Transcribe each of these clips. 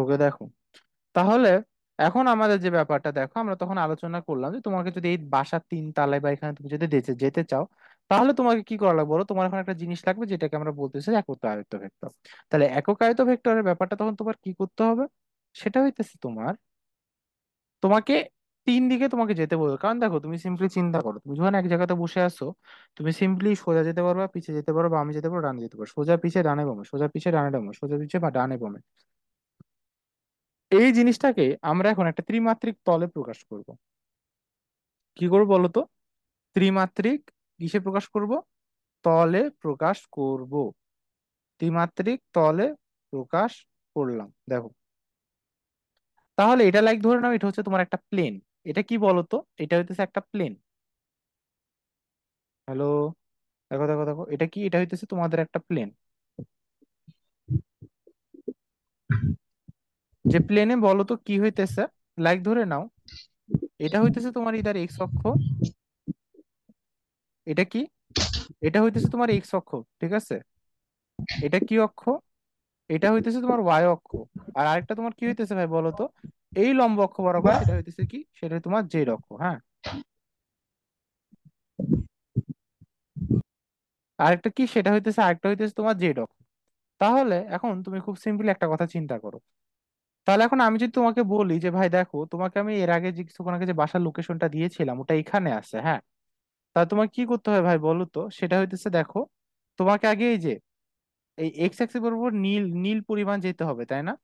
ওকে দেখো, তাহলে এখন আমাদের যে ব্যাপারটা দেখো, আমরা তখন আলোচনা করলাম যে তোমাকে যদি এই বাসার 3 তলায় বা এখানে তুমি যদি যেতে যেতে চাও, তাহলে তোমাকে কি করা লাগবে বলো? তোমার এখন একটা জিনিস লাগবে যেটাকে আমরা বলতেছি একক আয়ত্ত ভেক্টর। তাহলে একক আয়ত্ত ভেক্টরের ব্যাপারটা তখন তোমার কি করতে হবে? সেটা হইতেছে তোমাকে 3 দিকে তোমাকে যেতে বলবে। কারণ দেখো, তুমি সিম্পলি চিন্তা করো, তুমি যখন এক জায়গাতে বসে আছো, তুমি সিম্পলি সোজা যেতে পারবা, পিছে যেতে পারো, বামে যেতে পারো, ডানে যেতে পারো, সোজা পিছে ডানে বামে, সোজা পিছে ডানে বামে, সোজা পিছে বা ডানে বামে। এই জিনিসটাকে আমরা এখন একটা ত্রিমাত্রিক তলে প্রকাশ করব। কি করবো বলো তো? ত্রিমাত্রিক কিসে প্রকাশ করব? তলে প্রকাশ করব। ত্রিমাত্রিক তলে প্রকাশ করলাম, দেখো। তাহলে এটা লাইক ধরে নাও, এটা হচ্ছে তোমার একটা প্লেন। এটা কি বলো তো? এটা হইতেছে একটা প্লেন। হ্যালো, দেখো দেখো দেখো, এটা কি? এটা হইতেছে তোমাদের একটা প্লেন। যে প্লেনে বলো তো কি হইতেছে? লাইক ধরে নাও, এটা হইতেছে তোমার ইদার এক্স অক্ষ। এটা কি? এটা হইতেছে তোমার এক্স অক্ষ, ঠিক আছে? এটা কি অক্ষ? এটা হইতেছে তোমার ওয়াই অক্ষ। আর আরেকটা তোমার কি হইতেছে ভাই বলো তো? এই লম্ব অক্ষ বরাবর, সেটা হইতেছে কি? সেটা তোমার জেড অক্ষ, হ্যাঁ। আরেকটা কি? সেটা হইতেছে, আরেকটা হইতেছে তোমার জেড অক্ষ। তাহলে এখন তুমি খুব সিম্পলি একটা কথা চিন্তা করো। তাহলে এখন আমি যদি তোমাকে বলি যে ভাই দেখো, তোমাকে আমি এর আগে যে কিছুক্ষণ আগে যে বাসার লোকেশনটা দিয়েছিলাম ওটা এখানে আছে, হ্যাঁ। তা তোমাকে কি করতে হবে ভাই বলো তো? সেটা হইতেছে দেখো, তোমাকে আগে এই যে এই এক্স অ্যাক্সিস বরাবর নীল নীল পরিমাণ যেতে হবে, তাই না?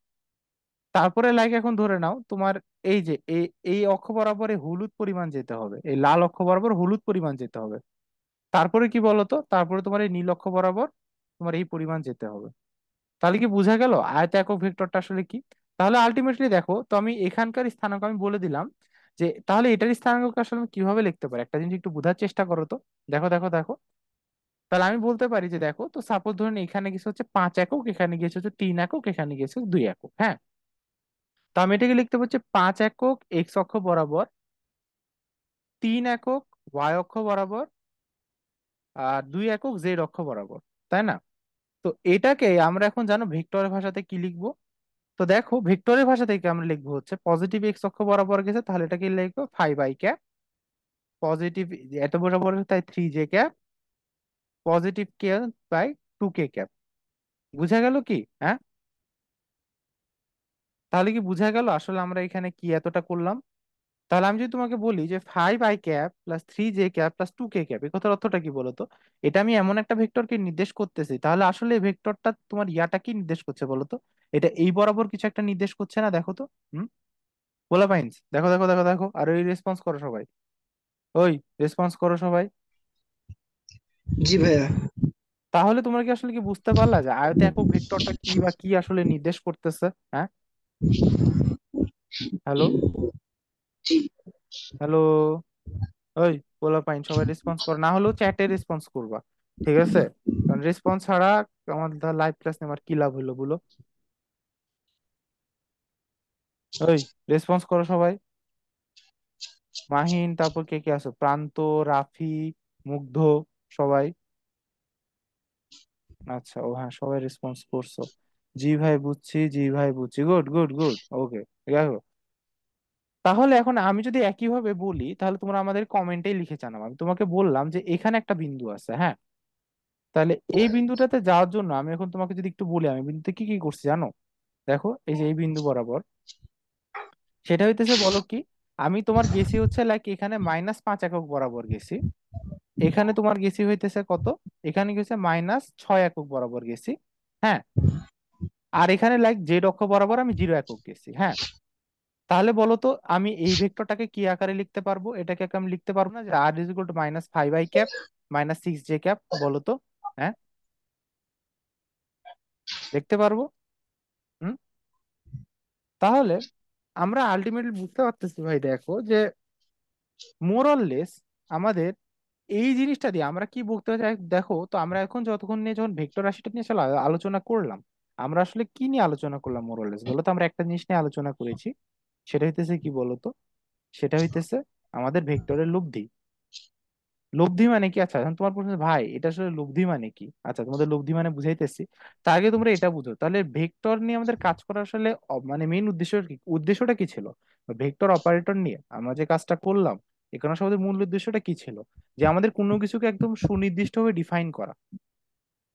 তারপরে লাইক এখন ধরে নাও তোমার এই যে এই এই অক্ষ বরাবর এই হলুদ পরিমাণ যেতে হবে, এই লাল অক্ষ বরাবর হলুদ পরিমাণ যেতে হবে। তারপরে কি বলতো? তারপরে তোমার এই নীল অক্ষ বরাবর তোমার এই পরিমাণ যেতে হবে। তাহলে কি বোঝা গেল আয়ত একক ভেক্টরটা আসলে কি? তাহলে আলটিমেটলি দেখো, তো আমি এখানকার স্থানাঙ্ক আমি বলে দিলাম যে তাহলে এটার স্থানাঙ্ক আসলে আমি কিভাবে লিখতে পারি, একটা জিনিস একটু বোঝার চেষ্টা করো তো। দেখো দেখো দেখো, তাহলে আমি বলতে পারি যে দেখো, তো সাপোজ ধরুন এখানে গেছে হচ্ছে 5 একক, এখানে গেছে হচ্ছে 3 একক, এখানে গেছে 2 একক, হ্যাঁ। তো আমি এটাকে লিখতে পারছি 5 একক এক্স অক্ষ বরাবর, 3 একক ওয়াই অক্ষ বরাবর, আর 2 একক জেড অক্ষ বরাবর, তাই না? তো এটাকে আমরা এখন জানো ভেক্টরের ভাষাতে কি লিখবো? তো দেখো, ভেক্টরের ভাষা থেকে আমরা লিখবো হচ্ছে পজিটিভ এক্স অক্ষ বরাবর গেছে, তাহলে এটাকে লিখবো 5 i ক্যাপ। পজিটিভ এত বরাবর তাই 3 j ক্যাপ। পজিটিভ কে বাই 2 k ক্যাপ। বুঝা গেল কি? হ্যাঁ, তাহলে কি বুঝা গেল আসলে আমরা এখানে কি এতটা করলাম? তাহলে আমি যদি তোমাকে বলি যে 5 i cap plus 3 j cap plus 2 k cap, এই কথার অর্থটা কি বলতো? এটা আমি এমন একটা ভেক্টরকে নির্দেশ করতেছি, তাহলে আসলে এই ভেক্টরটা তোমার ইয়াটা কি নির্দেশ করছে বলতো? এটা এই বরাবর কিছু একটা নির্দেশ করছে না, দেখো তো। হুম, বলা পাইন্স, দেখো দেখো দেখো দেখো, আর ওই রেসপন্স করো সবাই। ওই রেসপন্স করো সবাই। জি ভাইয়া। তাহলে তোমরা কি আসলে কি বুঝতে পারলা যে আয়তে একক ভেক্টরটা কি বা কি আসলে নির্দেশ করতেছে? হ্যাঁ, হ্যালো, জি। হ্যালো, ওই বলা পাইন সবাই রেসপন্স করো, না হলেও চ্যাটে রেসপন্স করবা, ঠিক আছে? কারণ রেসপন্স ছাড়া আমাদের লাইভ ক্লাস নেওয়ার কি লাভ হলো বলো? ওই রেসপন্স করো সবাই। মাহিন, তারপর কে কে আছো? প্রান্ত, রাফি, মুগ্ধ, সবাই। আচ্ছা, ও হ্যাঁ, সবাই রেসপন্স করছো। জি ভাই বুঝছি, জি ভাই বুঝছি, গুড গুড গুড, ওকে। দেখো, তাহলে এখন আমি যদি একইভাবে বলি, তাহলে তোমরা আমাদের কমেন্টেই লিখে জানাও। আমি তোমাকে বললাম যে এখানে একটা বিন্দু আছে, হ্যাঁ। তাহলে এই বিন্দুটাতে যাওয়ার জন্য আমি এখন তোমাকে যদি একটু বলি আমি বিন্দুতে কি কি করছি জানো? দেখো, এই যে এই বিন্দু বরাবর, সেটা হইতেছে বলো কি, আমি তোমার গেছি হচ্ছে লাইক এখানে -5 একক বরাবর গেছি। এখানে তোমার গেছি হইতেছে কত? এখানে গেছে -6 একক বরাবর গেছি, হ্যাঁ। আর এখানে লাইক জেড অক্ষ বরাবর আমি 0 একক গেছি, হ্যাঁ। তাহলে বলো তো, আমি এই ভেক্টরটাকে কি আকারে লিখতে পারবো? এটাকে আমি লিখতে পারবো না যে আর is equal to -5 i cap -6 j cap, বলো তো? হ্যাঁ, দেখতে পারবো। হুম, তাহলে আমরা আলটিমেটলি বুঝতে পারতেছি ভাই দেখো যে মোরললেস আমাদের এই জিনিসটা দিয়ে আমরা কি বলতে চাই দেখো তো। আমরা এখন যতক্ষণ নিয়ে যখন ভেক্টর রাশিটা নিয়ে আসলে আলোচনা করলাম, আমরা আসলে কি নিয়ে আলোচনা করলাম মোরললেস বলো তো? আমরা একটা জিনিস নিয়ে আলোচনা করেছি, সেটা হইতেছে কি বলতো? সেটা হইতেছে আমাদের ভেক্টরের লব্ধি। লব্ধি মানে কি? আচ্ছা এখন তোমার প্রশ্ন, ভাই এটা আসলে লব্ধি মানে কি? আচ্ছা তোমাদের লব্ধি মানে বুঝাইতেছি। তার আগে তোমরা এটা বুঝো, তাহলে ভেক্টর নিয়ে আমাদের কাজ করা আসলে মানে মেইন উদ্দেশ্যটা কি ছিল? ভেক্টর অপারেটর নিয়ে আমরা যে কাজটা করলাম, এখানে আসলে আমাদের মূল উদ্দেশ্যটা কি ছিল? যে আমাদের কোনো কিছুকে একদম সুনির্দিষ্টভাবে ডিফাইন করা।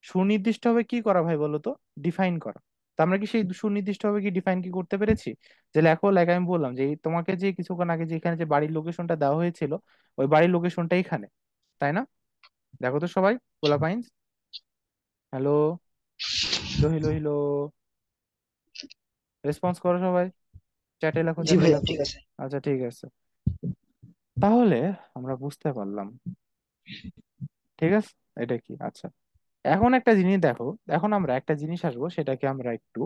সুনির্দিষ্টভাবে কি করা ভাই বলো তো? ডিফাইন করা। তা আমরা কি সেই সুনির্দিষ্টভাবে কি ডিফাইন কি করতে পেরেছি? যে লেখো, লেখা আমি বললাম যে তোমাকে যে কিছুক্ষণ আগে যে এখানে যে বাড়ির লোকেশনটা দেওয়া হয়েছিল, ওই বাড়ির লোকেশনটা এখানে, তাই না? দেখো তো সবাই, পোলা পাইন্স। Hello, hello hello hello, response করো সবাই, চ্যাটে লেখো, জি চ্যাটে ভাইয়া, লেখো। ঠিক আছে। আচ্ছা ঠিক আছে, তাহলে আমরা বুঝতে পারলাম, ঠিক আছে, এটা কি? আচ্ছা, এখন একটা জিনিস দেখো, এখন আমরা একটা জিনিস আসবো, সেটাকে আমরা একটু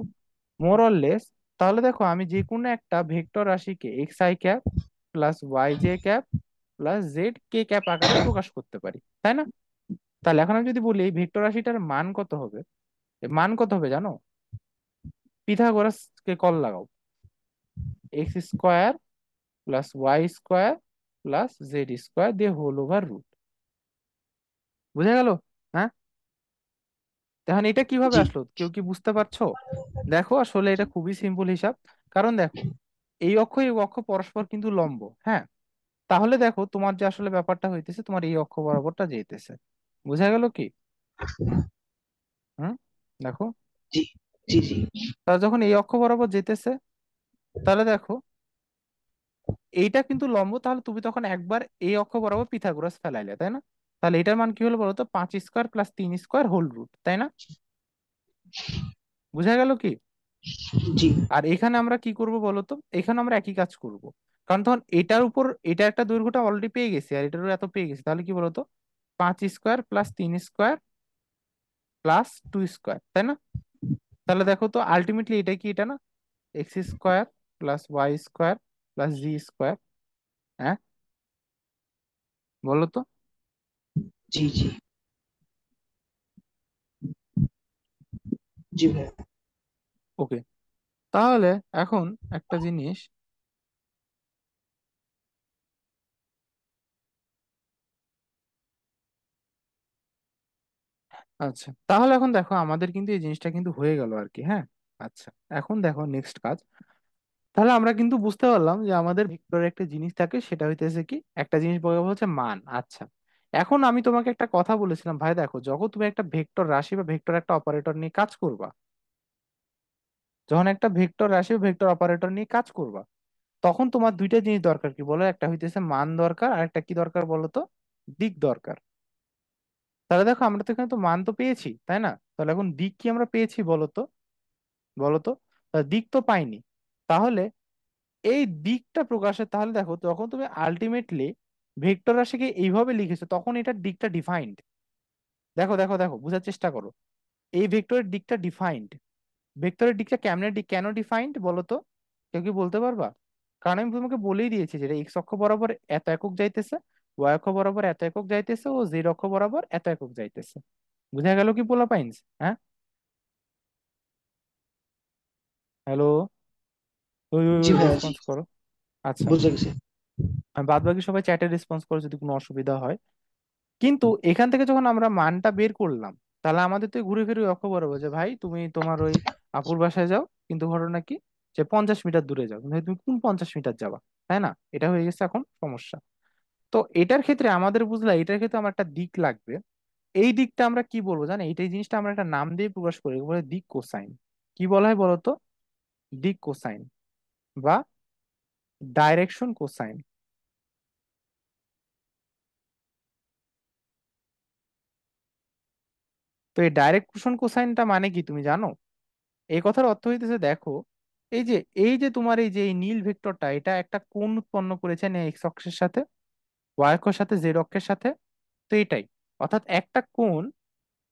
মোর অর লেস, তাহলে দেখো আমি যে কোনো একটা ভেক্টর রাশিকে x i cap plus y j cap plus z k cap আকারে প্রকাশ করতে পারি, তাই না? তাহলে এখন আমি যদি বলি এই ভেক্টর রাশিটার মান কত হবে, এর মান কত হবে জানো? পিথাগোরাস কে কল লাগাও, x square plus Y square plus z square দিয়ে হোল ওভার রুট। বুঝা গেল? হ্যাঁ, এখন এটা কিভাবে জি আসলো কেউ কি বুঝতে পারছো? দেখো আসলে এটা খুবই সিম্পল হিসাব। কারণ দেখো, এই অক্ষ পরস্পর কিন্তু লম্ব, হ্যাঁ। তাহলে দেখো তোমার যে আসলে ব্যাপারটা হইতেছে, তোমার এই অক্ষ বরাবরটা যেতেছে। বুঝা গেল কি? হুম, দেখো, জি জি জি তাহলে যখন এই অক্ষ বরাবর যেতেছে, তাহলে দেখো এইটা কিন্তু লম্ব, তাহলে তুমি তখন একবার এই অক্ষ বরাবর পিথাগোরাস ফেলাইলে, তাই না? তাহলে এটার মান কি হলো বলো তো? 5 square plus 3 square whole root, তাই না? বুঝা গেল কি? জি আর এখানে আমরা কি করব বলো তো? এখানে আমরা একই কাজ করব। কারণ তখন এটার উপর এটা একটা দৈর্ঘ্যটা অলরেডি পেয়ে গেছি, আর এটারও এত পেয়ে গেছি, তাহলে কি বলতো? 5 square plus 3 square plus 2 square, তাই না? তাহলে দেখো তো আলটিমেটলি এটা কি? এটা না, X square plus Y square plus Z square. হ্যাঁ, বলো তো। জি জি জি ভাইয়া। ওকে, তাহলে এখন একটা জিনিস, আচ্ছা তাহলে এখন দেখো আমাদের কিন্তু এই জিনিসটা কিন্তু হয়ে গেল আর কি, হ্যাঁ। আচ্ছা, এখন দেখো নেক্সট কাজ। তাহলে আমরা কিন্তু বুঝতে পারলাম যে আমাদের ভেক্টরের একটা জিনিস থাকে, সেটা হইতেছে কি? একটা জিনিস বলা হচ্ছে মান। আচ্ছা, এখন আমি তোমাকে একটা কথা বলেছিলাম ভাই, দেখো যখন তুমি একটা ভেক্টর রাশি বা ভেক্টর একটা অপারেটর নিয়ে কাজ করবা, যখন একটা ভেক্টর রাশি বা ভেক্টর অপারেটর নিয়ে কাজ করবা, তখন তোমার দুইটা জিনিস দরকার, কি বলো? একটা হইতেছে মান দরকার, আর একটা কি দরকার বলো তো? দিক দরকার। তাহলে দেখো আমরা তো এখানে তো মান তো পেয়েছি, তাই না? তাহলে এখন দিক কি আমরা পেয়েছি বলো তো? বলো তো, দিক তো পাইনি। তাহলে এই দিকটা প্রকাশে, তাহলে দেখো যখন তুমি আলটিমেটলি ভেক্টর রাশিকে এইভাবে লিখেছো, তখন এটার দিকটা ডিফাইন্ড। দেখো দেখো দেখো, বোঝার চেষ্টা করো, এই ভেক্টরের দিকটা ডিফাইন্ড। ভেক্টরের দিকটা কেন ডিফাইন্ড বলো তো? কেউ কি বলতে পারবা? কারণ আমি তোমাকে বলেই দিয়েছি যে এক্স অক্ষ বরাবর এত একক যাইতেছে, ওয়াই অক্ষ বরাবর এত একক যাইতেছে, ও জেড অক্ষ বরাবর এত একক যাইতেছে। বুঝা গেল কি পোলা পাইন্স? হ্যাঁ, হ্যালো, ওই ওই জি ওই ভাইয়া, জি রেসপন্স করো। আচ্ছা, বুঝে গেছি। আমি বাদ বাকি সবাই চ্যাটে রেসপন্স করো যদি কোনো অসুবিধা হয়। কিন্তু এখান থেকে যখন আমরা মানটা বের করলাম, তাহলে আমাদের তো ঘুরে ফিরে লক্ষ্য করবো যে ভাই তুমি তোমার ওই আপুর বাসায় যাও, কিন্তু ঘটনা কি? যে 50 মিটার দূরে যাও, কিন্তু তুমি কোন 50 মিটার যাবা? তাই না? এটা হয়ে গেছে এখন সমস্যা। তো এটার ক্ষেত্রে আমাদের বুঝলা, এটার ক্ষেত্রে আমার একটা দিক লাগবে। এই দিকটা আমরা কি বলবো জানো? এইটাই জিনিসটা আমরা একটা নাম দিয়ে প্রকাশ করি, বলে দিক কোসাইন। কি বলা হয় বলতো? দিক কোসাইন বা ডাইরেকশন কোসাইন। তো এই ডাইরেকশন কোসাইনটা মানে কি তুমি জানো? এই কথার অর্থ হইতেছে, দেখো এই যে তোমার এই যে এই নীল ভেক্টরটা, এটা একটা কোণ উৎপন্ন করেছে না এক্স অক্ষের সাথে, ওয়াই অক্ষের সাথে, জেড অক্ষের সাথে। তো এটাই, অর্থাৎ একটা কোণ,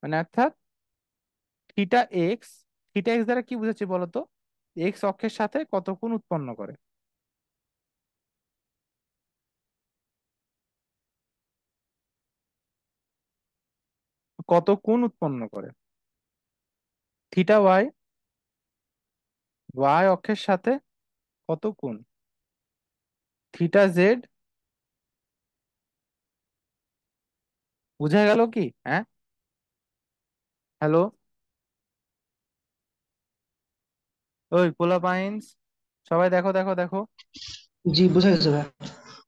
মানে অর্থাৎ থিটা এক্স, থিটা এক্স দ্বারা কি বুঝাচ্ছি বলতো? এক্স অক্ষের সাথে কত কোণ উৎপন্ন করে, কত কোণ উৎপন্ন করে। থিটা ওয়াই, ওয়াই অক্ষের সাথে কত কোণ, থিটা জেড বুঝা গেল কি? হ্যাঁ। হ্যালো। ওই পোলা পাইন্স, সবাই দেখো দেখো দেখো। জি, বোঝা গেছে ভাই।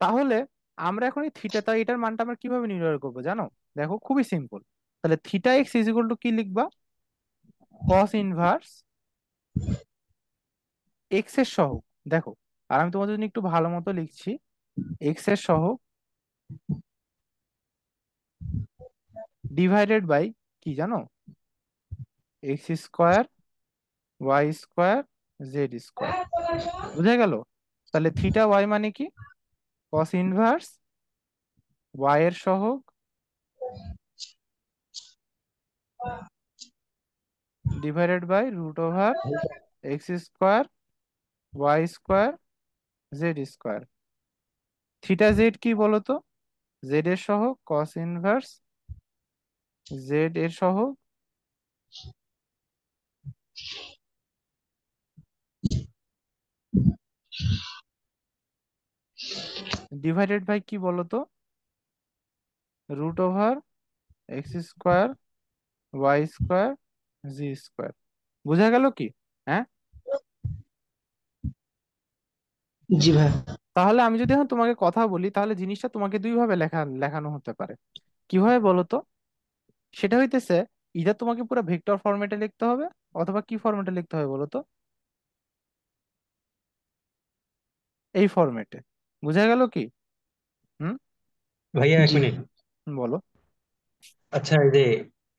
তাহলে আমরা এখন এই থিটা, তাই এটার মানটা আমরা কিভাবে নির্ণয় করবো জানো? দেখো খুবই সিম্পল। তাহলে theta x is equal two কি লিখবা? কস ইনভার্স এক্স এর সহগ। দেখো, আর আমি তোমাদের জন্য একটু ভালো মতো লিখছি। এক্স এর সহগ ডিভাইডেড বাই কি জানো? X square Y square z square. বুঝা গেল? তাহলে থিটা ওয়াই মানে কি? কস ইনভার্স ওয়াই এর সহগ divided by root over x square Y square z square. Theta z কি বলতো? জেড এর সহগ কস ইনভার্স জেড এর সহগ ডিভাইডেড বাই কি বলতো? Root over x square Y square Z square. বুঝা গেল কি? হ্যাঁ। জি ভাই। তাহলে আমি যদি এখন তোমাকে কথা বলি, তাহলে জিনিসটা তোমাকে দুই ভাবে লেখানো হতে পারে। কিভাবে বলো তো? সেটা হইতেছে, ইধা তোমাকে পুরো ভেক্টর ফরম্যাটে লিখতে হবে, অথবা কি ফরম্যাটে লিখতে হবে বলো তো? এই ফরম্যাটে। বুঝা গেল কি? হুম। ভাইয়া এক জি। মিনিট। বলো। আচ্ছা, এই যে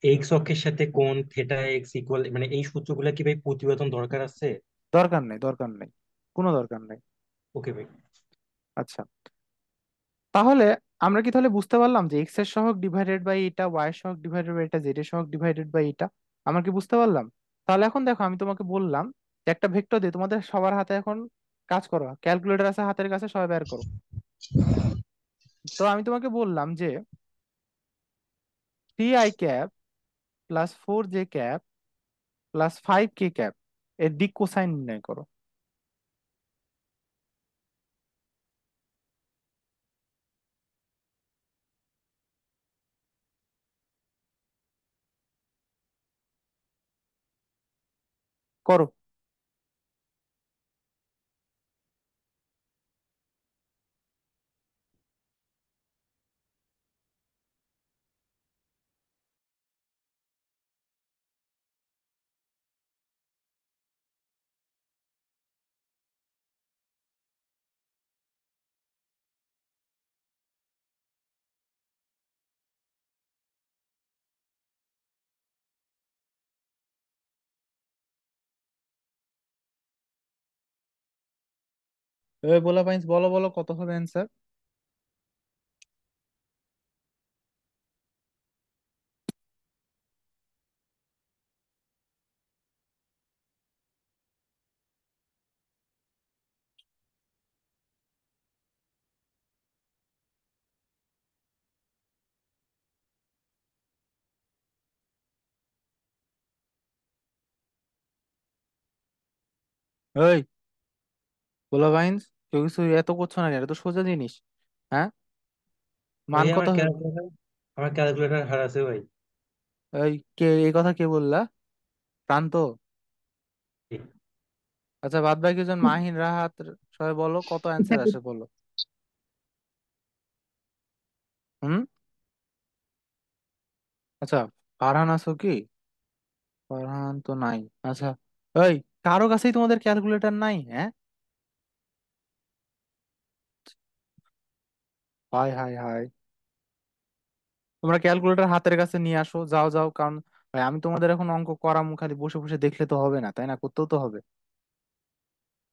এক্স অক্ষের সাথে কোণ থেটা এক্স ইকুয়াল, মানে এই সূত্রগুলো কি ভাই প্রতিবেদন দরকার আছে? দরকার নেই, দরকার নেই, কোনো দরকার নেই। ওকে ভাই। আচ্ছা, তাহলে আমরা কি তাহলে বুঝতে পারলাম যে এক্স এর সহগ ডিভাইডেড বাই এটা, ওয়াই এর সহগ ডিভাইডেড বাই এটা, জেড এর সহগ ডিভাইডেড বাই এটা? আমরা কি বুঝতে পারলাম? তাহলে এখন দেখো, আমি তোমাকে বললাম যে একটা ভেক্টর দিয়ে তোমাদের সবার হাতে এখন কাজ করো, ক্যালকুলেটর আছে হাতের কাছে, সবাই বের করো। তো আমি তোমাকে বললাম যে 3i cap plus 4j cap plus 5k cap এর দিক কোসাইন নির্ণয় করো। করো। এবার বলো পাইন্স, বলো বলো কত হবে অ্যান্সার? ওই বলো পাইন্স, কেউ কিছু এত করছো না কেন? এটা তো সোজা জিনিস। হ্যাঁ। মান ভাই কত হবে? আমার ক্যালকুলেটর হারাছে ভাই। এই কে, এই কথা কে বললা? প্রান্ত? আচ্ছা, বাদ বাকি জন, মাহিন, রাহাত, সবাই বলো কত অ্যান্সার আসে বলো। হুম। আচ্ছা, ফারহান আছো কি? ফারহান তো নাই। আচ্ছা, এই কারো কাছেই তোমাদের ক্যালকুলেটর নাই? হ্যাঁ। High high high. তোমরা ক্যালকুলেটর হাতের কাছে নিয়ে আসো, যাও যাও, কারণ ভাই আমি তোমাদের এখন অঙ্ক করামু, খালি বসে বসে দেখলে তো হবে না, তাই না? করতেও তো হবে।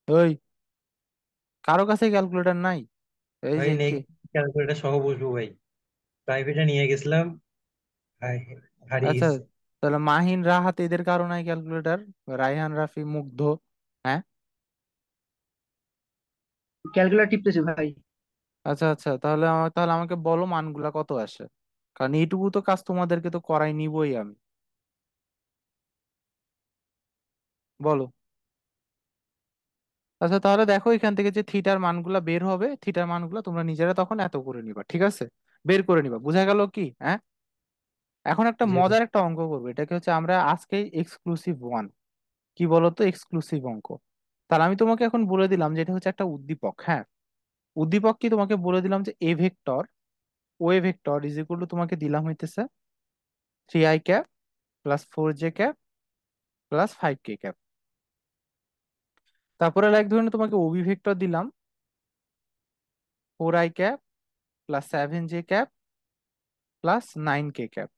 ওই কারো কাছে ক্যালকুলেটর নাই? এই ভাই যে কে? নেক্সট ক্যালকুলেটর সহ বসবো ভাই। প্রাইভেটে নিয়ে গেছিলাম, হারিয়ে আচ্ছা, গেছে। তাহলে মাহিন, রাহাত এদের কারো নাই ক্যালকুলেটর? রাইহান, রাফি, মুগ্ধ? হ্যাঁ। ক্যালকুলেটর টিপতেছি ভাই। আচ্ছা আচ্ছা, তাহলে আমাকে বলো মানগুলা কত আসে, কারণ এইটুকু তো কাজ তোমাদেরকে তো করাই নিবই আমি। বলো। আচ্ছা, তাহলে দেখো এখান থেকে যে থিটার মানগুলা বের হবে, থিটার মানগুলা তোমরা নিজেরা তখন এত করে নিবা, ঠিক আছে? বের করে নিবা। বুঝা গেল কি? হ্যাঁ। এখন একটা জি ভাই। মজার একটা অঙ্ক করবো, এটাকে হচ্ছে আমরা আজকে এক্সক্লুসিভ ওয়ান, কি বলতো, এক্সক্লুসিভ অঙ্ক। তাহলে আমি তোমাকে এখন বলে দিলাম যে এটা হচ্ছে একটা উদ্দীপক, হ্যাঁ। উদ্দীপক কি, তোমাকে বলে দিলাম যে A vector, O A vector is equal to, তোমাকে দিলাম হইতেছে 3i cap plus 4j cap plus 5k cap. তারপরে লাইক ধরুন তোমাকে ওবি ভেক্টর দিলাম 4i cap plus 7j cap plus 9k cap.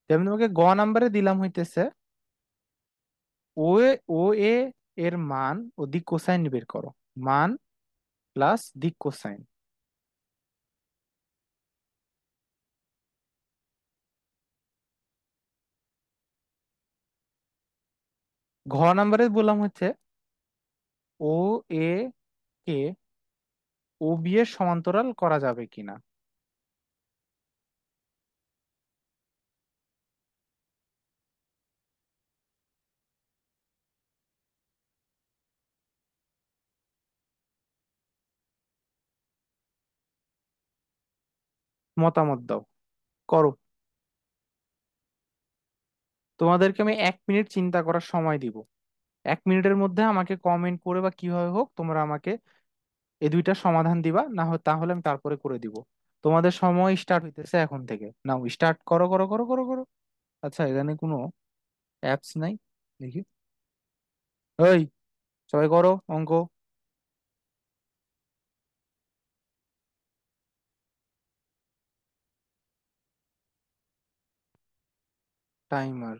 যেমন তোমাকে গ নাম্বারে দিলাম হইতেছে ও এ, ও এ এর মান ও দিক কোসাইন বের করো, মান প্লাস দিক কোসাইন। ঘ নাম্বারে বললাম হচ্ছে ও এ কে ও বি এর সমান্তরাল করা যাবে কিনা। মতামত দাও, করো। তোমাদেরকে আমি 1 মিনিট চিন্তা করার সময় দিব। 1 মিনিটের মধ্যে আমাকে কমেন্ট করে বা কিভাবে হোক তোমরা আমাকে এই দুইটা সমাধান দিবা, না হয় তাহলে আমি তারপরে করে দিব। তোমাদের সময় স্টার্ট হইতেছে এখন থেকে, নাও স্টার্ট করো করো করো করো করো। আচ্ছা, এখানে কোনো অ্যাপস নাই দেখি। ওই, সবাই করো অঙ্ক। টাইমার।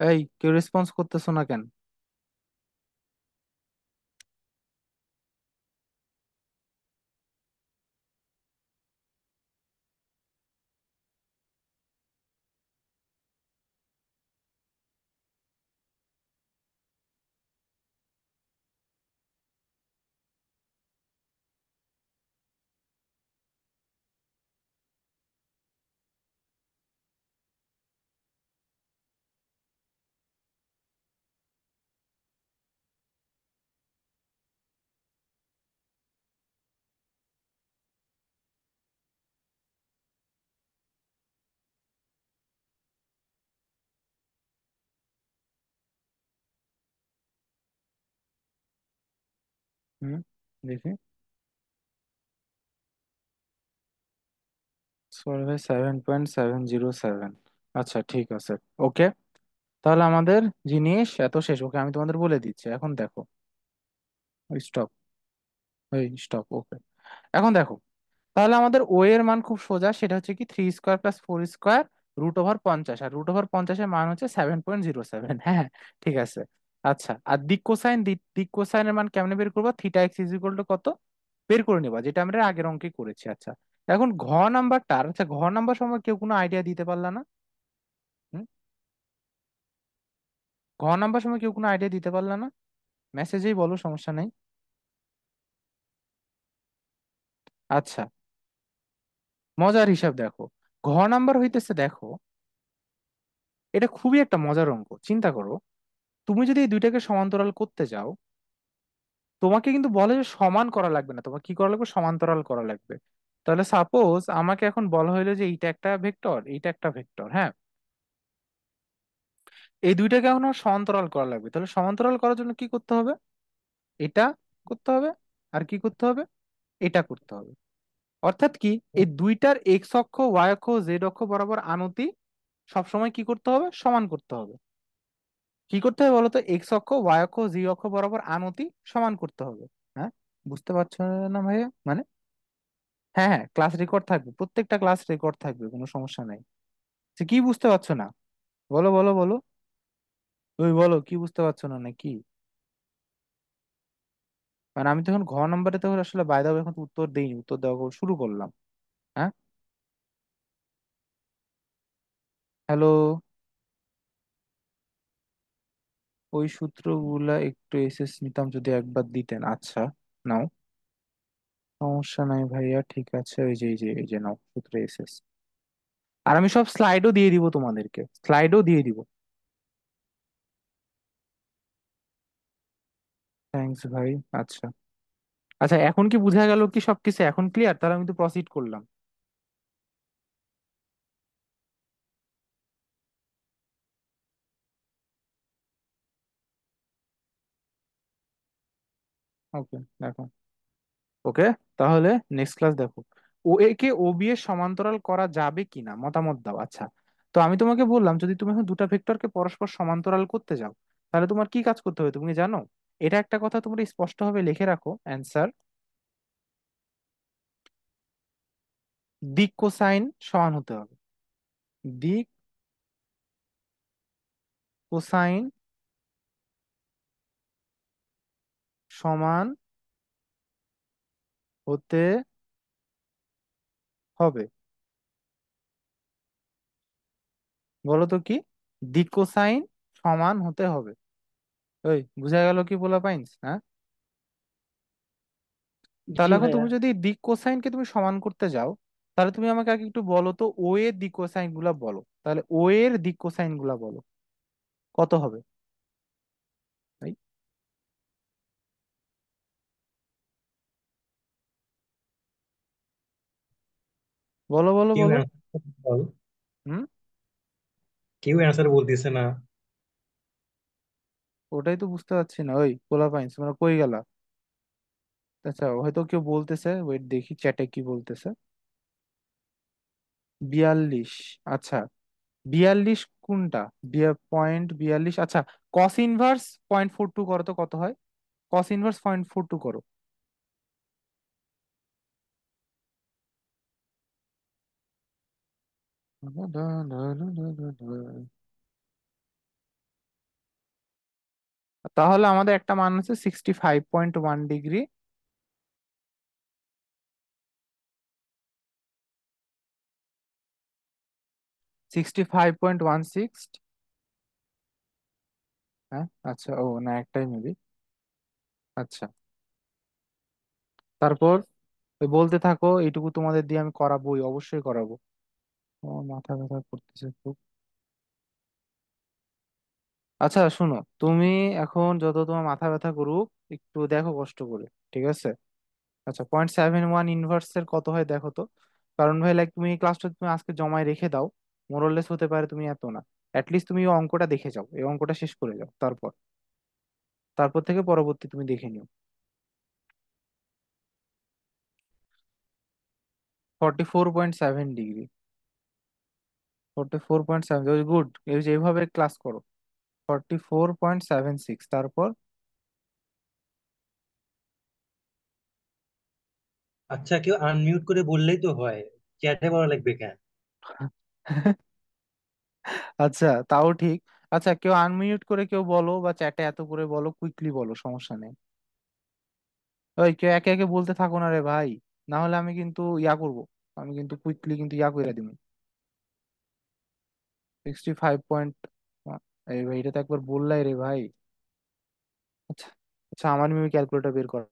এই, কেউ রেসপন্স করতেছো না কেন? হুম, দেখি। সরি, 7.707। আচ্ছা ঠিক আছে, ওকে। তাহলে আমাদের জিনিস এত শেষ, ওকে আমি তোমাদের বলে দিচ্ছি এখন দেখো। স্টপ, এই স্টপ, ওকে। এখন দেখো, তাহলে আমাদের ও এর মান খুব সোজা, সেটা হচ্ছে কি 3² + 4² √50, আর √50-এর মান হচ্ছে 7.07, হ্যাঁ। ঠিক আছে। আচ্ছা, আর দিক কোসাইন, দিক কোসাইনের মান কেমনে বের করবো? θ x কত বের করে নেবা, যেটা আমরা আগের অঙ্কে করেছি। আচ্ছা, এখন ঘ নাম্বারটা, আচ্ছা ঘ নাম্বার সময় কেউ কোনো আইডিয়া দিতে পারলা না? হুম? ঘ নাম্বার সময় কেউ কোনো আইডিয়া দিতে পারলা না? মেসেজেই বলো, সমস্যা নেই। আচ্ছা, মজার হিসাব দেখো। ঘ নাম্বার হইতেছে, দেখো এটা খুবই একটা মজার অঙ্ক, চিন্তা করো। তুমি যদি এই দুইটাকে সমান্তরাল করতে যাও, তোমাকে কিন্তু বলে যে সমান করা লাগবে না, তোমার কি করা লাগবে, সমান্তরাল করা লাগবে। তাহলে সাপোজ আমাকে এখন বলা হইলো যে এইটা একটা ভেক্টর, এইটা একটা ভেক্টর, হ্যাঁ। এই দুইটাকে এখন আমার সমান্তরাল করা লাগবে, তাহলে সমান্তরাল করার জন্য কি করতে হবে? এটা করতে হবে, আর কি করতে হবে, এটা করতে হবে। অর্থাৎ কি, এই দুইটার এক্স অক্ষ, ওয়াই অক্ষ, জেড অক্ষ বরাবর আনতি সবসময় কি করতে হবে, সমান করতে হবে। কি করতে হবে বলতো, এক্স অক্ষ, ওয়াই অক্ষ, জি অক্ষ বরাবর আনতি সমান করতে হবে। হ্যাঁ, বুঝতে পারছো না ভাইয়া মানে? হ্যাঁ হ্যাঁ, ক্লাস রেকর্ড থাকবে, প্রত্যেকটা ক্লাস রেকর্ড থাকবে, কোনো সমস্যা নাই। সে কি বুঝতে পারছো না? বলো বলো বলো, ওই বলো কি বুঝতে পারছো না নাকি? মানে আমি তো এখন ঘ নম্বরে তো আসলে বাই দাও এখন তো উত্তর দেইনি, উত্তর দেওয়া শুরু করলাম। হ্যাঁ, হ্যালো। ওই সূত্রগুলা একটু এসএস নিতাম যদি একবার দিতেন, আচ্ছা। নাও, সমস্যা নাই ভাইয়া, ঠিক আছে, ওই যে এই যে নাও সূত্র এসএস। আর আমি সব স্লাইডও দিয়ে দিব তোমাদেরকে, স্লাইডও দিয়ে দিব। থ্যাঙ্কস ভাই। আচ্ছা। আচ্ছা, এখন কি বোঝা গেল কি সবকিছু এখন ক্লিয়ার? তাহলে আমি তো প্রসিড করলাম। ওকে, দেখো। ওকে, তাহলে নেক্সট ক্লাস দেখো। ও এ কে ও বি এর সমান্তরাল করা যাবে কিনা মতামত দাও। আচ্ছা, তো আমি তোমাকে বললাম যদি তুমি এখন দুটা ভেক্টরকে পরস্পর সমান্তরাল করতে যাও, তাহলে তোমার কি কাজ করতে হবে তুমি কি জানো? এটা একটা কথা তোমরা স্পষ্টভাবে লিখে রাখো, অ্যান্সার: দিক কোসাইন সমান হতে হবে। দিক কোসাইন সমান হতে হবে। বলো তো কি? দিক কোসাইন সমান হতে হবে। ওই বুঝা গেল কি বলা পাইন্স, হ্যাঁ? তাহলে জি এখন ভাইয়া। তুমি যদি দিক কোসাইনকে তুমি সমান করতে যাও, তাহলে তুমি আমাকে আগে একটু বলো তো ও এর দিক কোসাইন গুলা বলো। তাহলে ও এর দিক কোসাইন গুলা বলো, কত হবে? এই, বলো বলো কেউ বলো। অ্যান্সার বল। হুম। কেউ অ্যান্সার বলতেছে না। ওটাই তো বুঝতে পারছি না, ওই বলা পাইন্স তোমরা কই গেলা? আচ্ছা, হয়তো কেউ বলতেছে, ওয়েট দেখি চ্যাটে কি বলতেছে। 42। আচ্ছা, 42 কোনটা? .42। আচ্ছা, কস ইনভার্স 0.42 করো তো কত হয়? কস ইনভার্স 0.42 করো। তাহলে আমাদের একটা মান আছে 65.1 ডিগ্রি। 65.16। হ্যাঁ, আচ্ছা, ও না, একটাই মেবি। আচ্ছা, তারপর ওই বলতে থাকো, এইটুকু তোমাদের দিয়ে আমি করাবোই, অবশ্যই করাবো। ও, মাথা ব্যথা করতেছে খুব। আচ্ছা শোনো, তুমি এখন যত তোমার মাথা ব্যথা করুক, একটু দেখো কষ্ট করে, ঠিক আছে? আচ্ছা, 0.71 ইনভার্সের কত হয় দেখো তো। কারণ ভাই লাইক তুমি এই ক্লাসটা তুমি আজকে জমায় রেখে দাও। মোরলেস হতে পারে তুমি এত না, অ্যাটলিস্ট তুমি এই অঙ্কটা দেখে যাও, এই অঙ্কটা শেষ করে যাও, তারপর তারপর থেকে পরবর্তী তুমি দেখে নিও। 44.7 ডিগ্রি। 44.7, গুড। এই যে এইভাবে ক্লাস করো। 44.76, তারপর আচ্ছা, কেউ আনমিউট করে বললেই তো হয়, চ্যাটে বলা লাগবে কেন? আচ্ছা, তাও ঠিক। আচ্ছা, কেউ আনমিউট করে কেউ বলো, বা চ্যাটে এত করে বলো, কুইকলি বলো, সমস্যা নেই। ওই কেউ একে একে বলতে থাকো না রে ভাই, না হলে আমি কিন্তু ইয়া করবো। আমি কিন্তু কুইকলি কিন্তু ইয়া করে দিব। 65 পয়েন্ট। এই ভাই, এটা তো একবার বললাই রে ভাই। আচ্ছা, আচ্ছা, আমার মিমি ক্যালকুলেটর বের কর।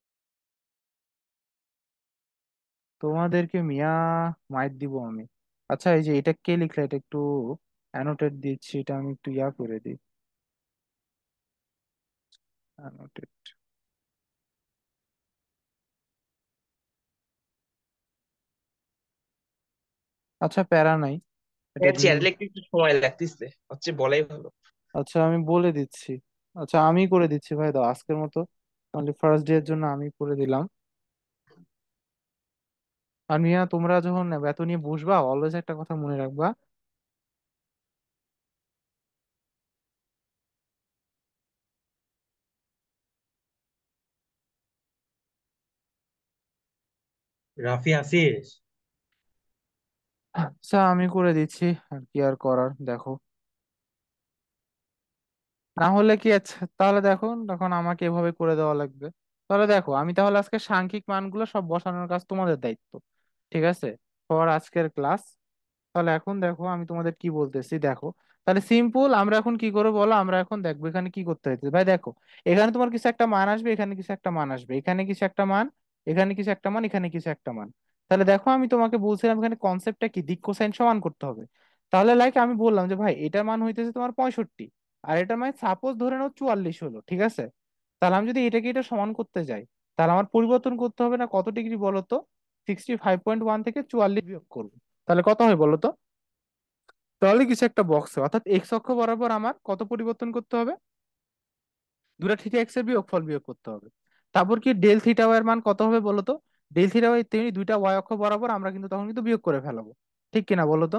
তোমাদেরকে মিয়া মাইর দিব আমি। আচ্ছা, এই যে এটা কে লিখলে, এটা একটু অ্যানোটেট দিচ্ছি, এটা আমি একটু ইয়া করে দিই। annotate। আচ্ছা, প্যারা নাই, এটা হ্যাঁ, দিয়ে। চেয়ার লিখতে একটু সময় লাগতেছে, হচ্ছে বলাই ভালো। আচ্ছা, আমি বলে দিচ্ছি। আচ্ছা, আমি করে দিচ্ছি ভাই, দাও আজকের মতো, অনলি ফার্স্ট ডে এর জন্য আমি করে দিলাম। আর মিয়া, তোমরা যখন এত নিয়ে বসবা, অলওয়েজ একটা কথা মনে রাখবা। রাফি আসিস? আচ্ছা, আমি করে দিচ্ছি, আর কি আর করার, দেখো। না হলে কি, আচ্ছা তাহলে দেখো, তখন আমাকে এভাবে করে দেওয়া লাগবে। তাহলে দেখো, আমি তাহলে আজকে সাংখ্যিক মানগুলো সব বসানোর কাজ তোমাদের দায়িত্ব, ঠিক আছে, ফর আজকের ক্লাস। তাহলে এখন দেখো আমি তোমাদের কি বলতেছি, দেখো। তাহলে সিম্পল, আমরা এখন কি করবো বলো? আমরা এখন দেখবো এখানে কি করতে হইতেছে। ভাই দেখো, এখানে তোমার কিছু একটা মান আসবে, এখানে কিছু একটা মান আসবে, এখানে কিছু একটা মান, এখানে কিছু একটা মান, এখানে কিছু একটা মান। তাহলে দেখো, আমি তোমাকে বলছিলাম এখানে কনসেপ্টটা কি, দিক কোসাইন সমান করতে হবে। তাহলে লাইক আমি বললাম যে ভাই এটার মান হইতেছে তোমার 65, আর এটার মানে সাপোজ ধরে নাও 44 হলো, ঠিক আছে? তাহলে আমি যদি এটাকে এটা সমান করতে যাই, তাহলে আমার পরিবর্তন করতে হবে না কত ডিগ্রি বলো তো? 65.1 থেকে 44 বিয়োগ করবো। তাহলে কত হয় বলো তো? তাহলে কিছু একটা বক্সে অর্থাৎ এক্স অক্ষ বরাবর আমার কত পরিবর্তন করতে হবে? দুটা থিটা এক্স এর বিয়োগফল বিয়োগ করতে হবে। তারপর কি ডেল থিটা ওয়াই এর মান কত হবে বলো তো? ডেল থিটা ওয়াই তেমনি দুইটা ওয়াই অক্ষ বরাবর আমরা কিন্তু তখন কিন্তু বিয়োগ করে ফেলাবো। ঠিক কিনা বলো তো?